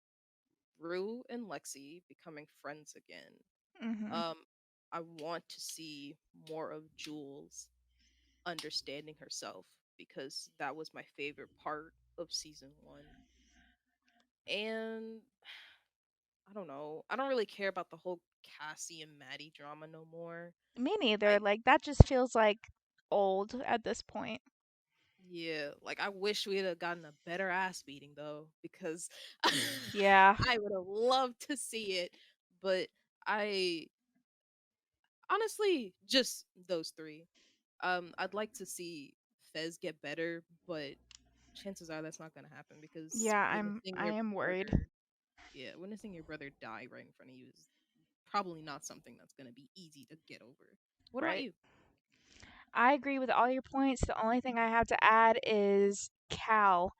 Speaker 2: Rue and Lexi becoming friends again.
Speaker 1: Mhm.
Speaker 2: Um, I want to see more of Jules understanding herself because that was my favorite part of season 1. And I don't know. I don't really care about the whole Cassie and Maddie drama no more.
Speaker 1: Me neither.
Speaker 2: I
Speaker 1: Like that just feels like old at this point.
Speaker 2: Yeah, like I wish we'd have gotten a better ass beating though, because
Speaker 1: Yeah.
Speaker 2: I would have loved to see it. But I honestly just those three. I'd like to see Fez get better, but chances are that's not gonna happen because
Speaker 1: Yeah,
Speaker 2: witnessing
Speaker 1: I
Speaker 2: your
Speaker 1: am worried.
Speaker 2: brother, yeah, witnessing your brother die right in front of you is probably not something that's gonna be easy to get over. What about
Speaker 1: Right.
Speaker 2: you?
Speaker 1: I agree with all your points. The only thing I have to add is Cal.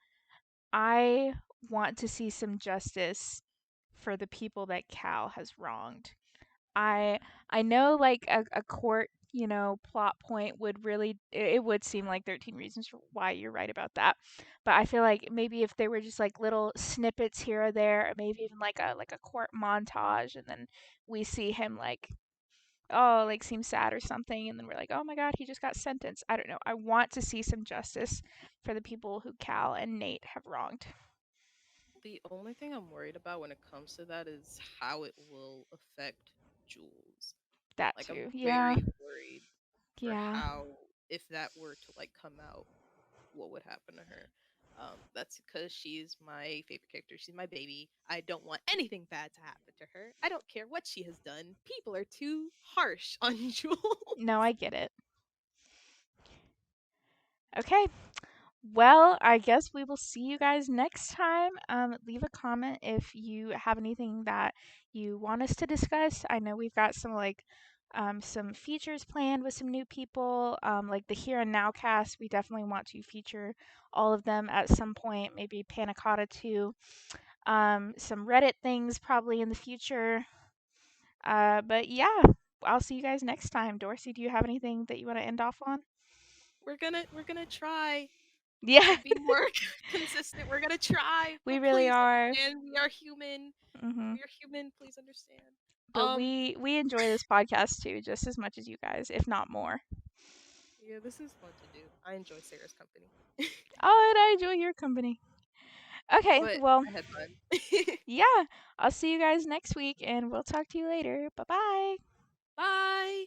Speaker 1: I want to see some justice for the people that Cal has wronged. I I know like a court, plot point would really it would seem like 13 reasons why you're right about that. But I feel like maybe if there were just like little snippets here or there, or maybe even like a court montage and then we see him like oh, like seems sad or something and then we're like, "Oh my god, he just got sentenced." I don't know. I want to see some justice for the people who Cal and Nate have wronged.
Speaker 2: The only thing I'm worried about when it comes to that is how it will affect Jules.
Speaker 1: That
Speaker 2: Like I'm
Speaker 1: too. Yeah.
Speaker 2: very worried for
Speaker 1: Yeah.
Speaker 2: how if that were to like come out, what would happen to her. That's because she's my favorite character. She's my baby. I don't want anything bad to happen to her. I don't care what she has done. People are too harsh on Jules.
Speaker 1: No, I get it. Okay. Well, I guess we will see you guys next time. Leave a comment if you have anything that you want us to discuss. I know we've got some features planned with some new people, like the Here and Now cast. We definitely want to feature all of them at some point. Maybe Panicotta too. Some Reddit things probably in the future. But yeah, I'll see you guys next time. Dorsey, do you have anything that you want to end off on?
Speaker 2: We're gonna try
Speaker 1: Yeah,
Speaker 2: to be more consistent. We're gonna try,
Speaker 1: we
Speaker 2: but
Speaker 1: really
Speaker 2: please
Speaker 1: are.
Speaker 2: understand we are human.
Speaker 1: Hmm.
Speaker 2: We are human. Please understand.
Speaker 1: But
Speaker 2: Um,
Speaker 1: we enjoy this podcast too, just as much as you guys, if not more.
Speaker 2: yeah, this is fun to do. I enjoy Sarah's company,
Speaker 1: Oh, and I enjoy your company. Okay,
Speaker 2: but
Speaker 1: well,
Speaker 2: I had fun.
Speaker 1: yeah, I'll see you guys next week, and we'll talk to you later. Bye bye.
Speaker 2: Bye.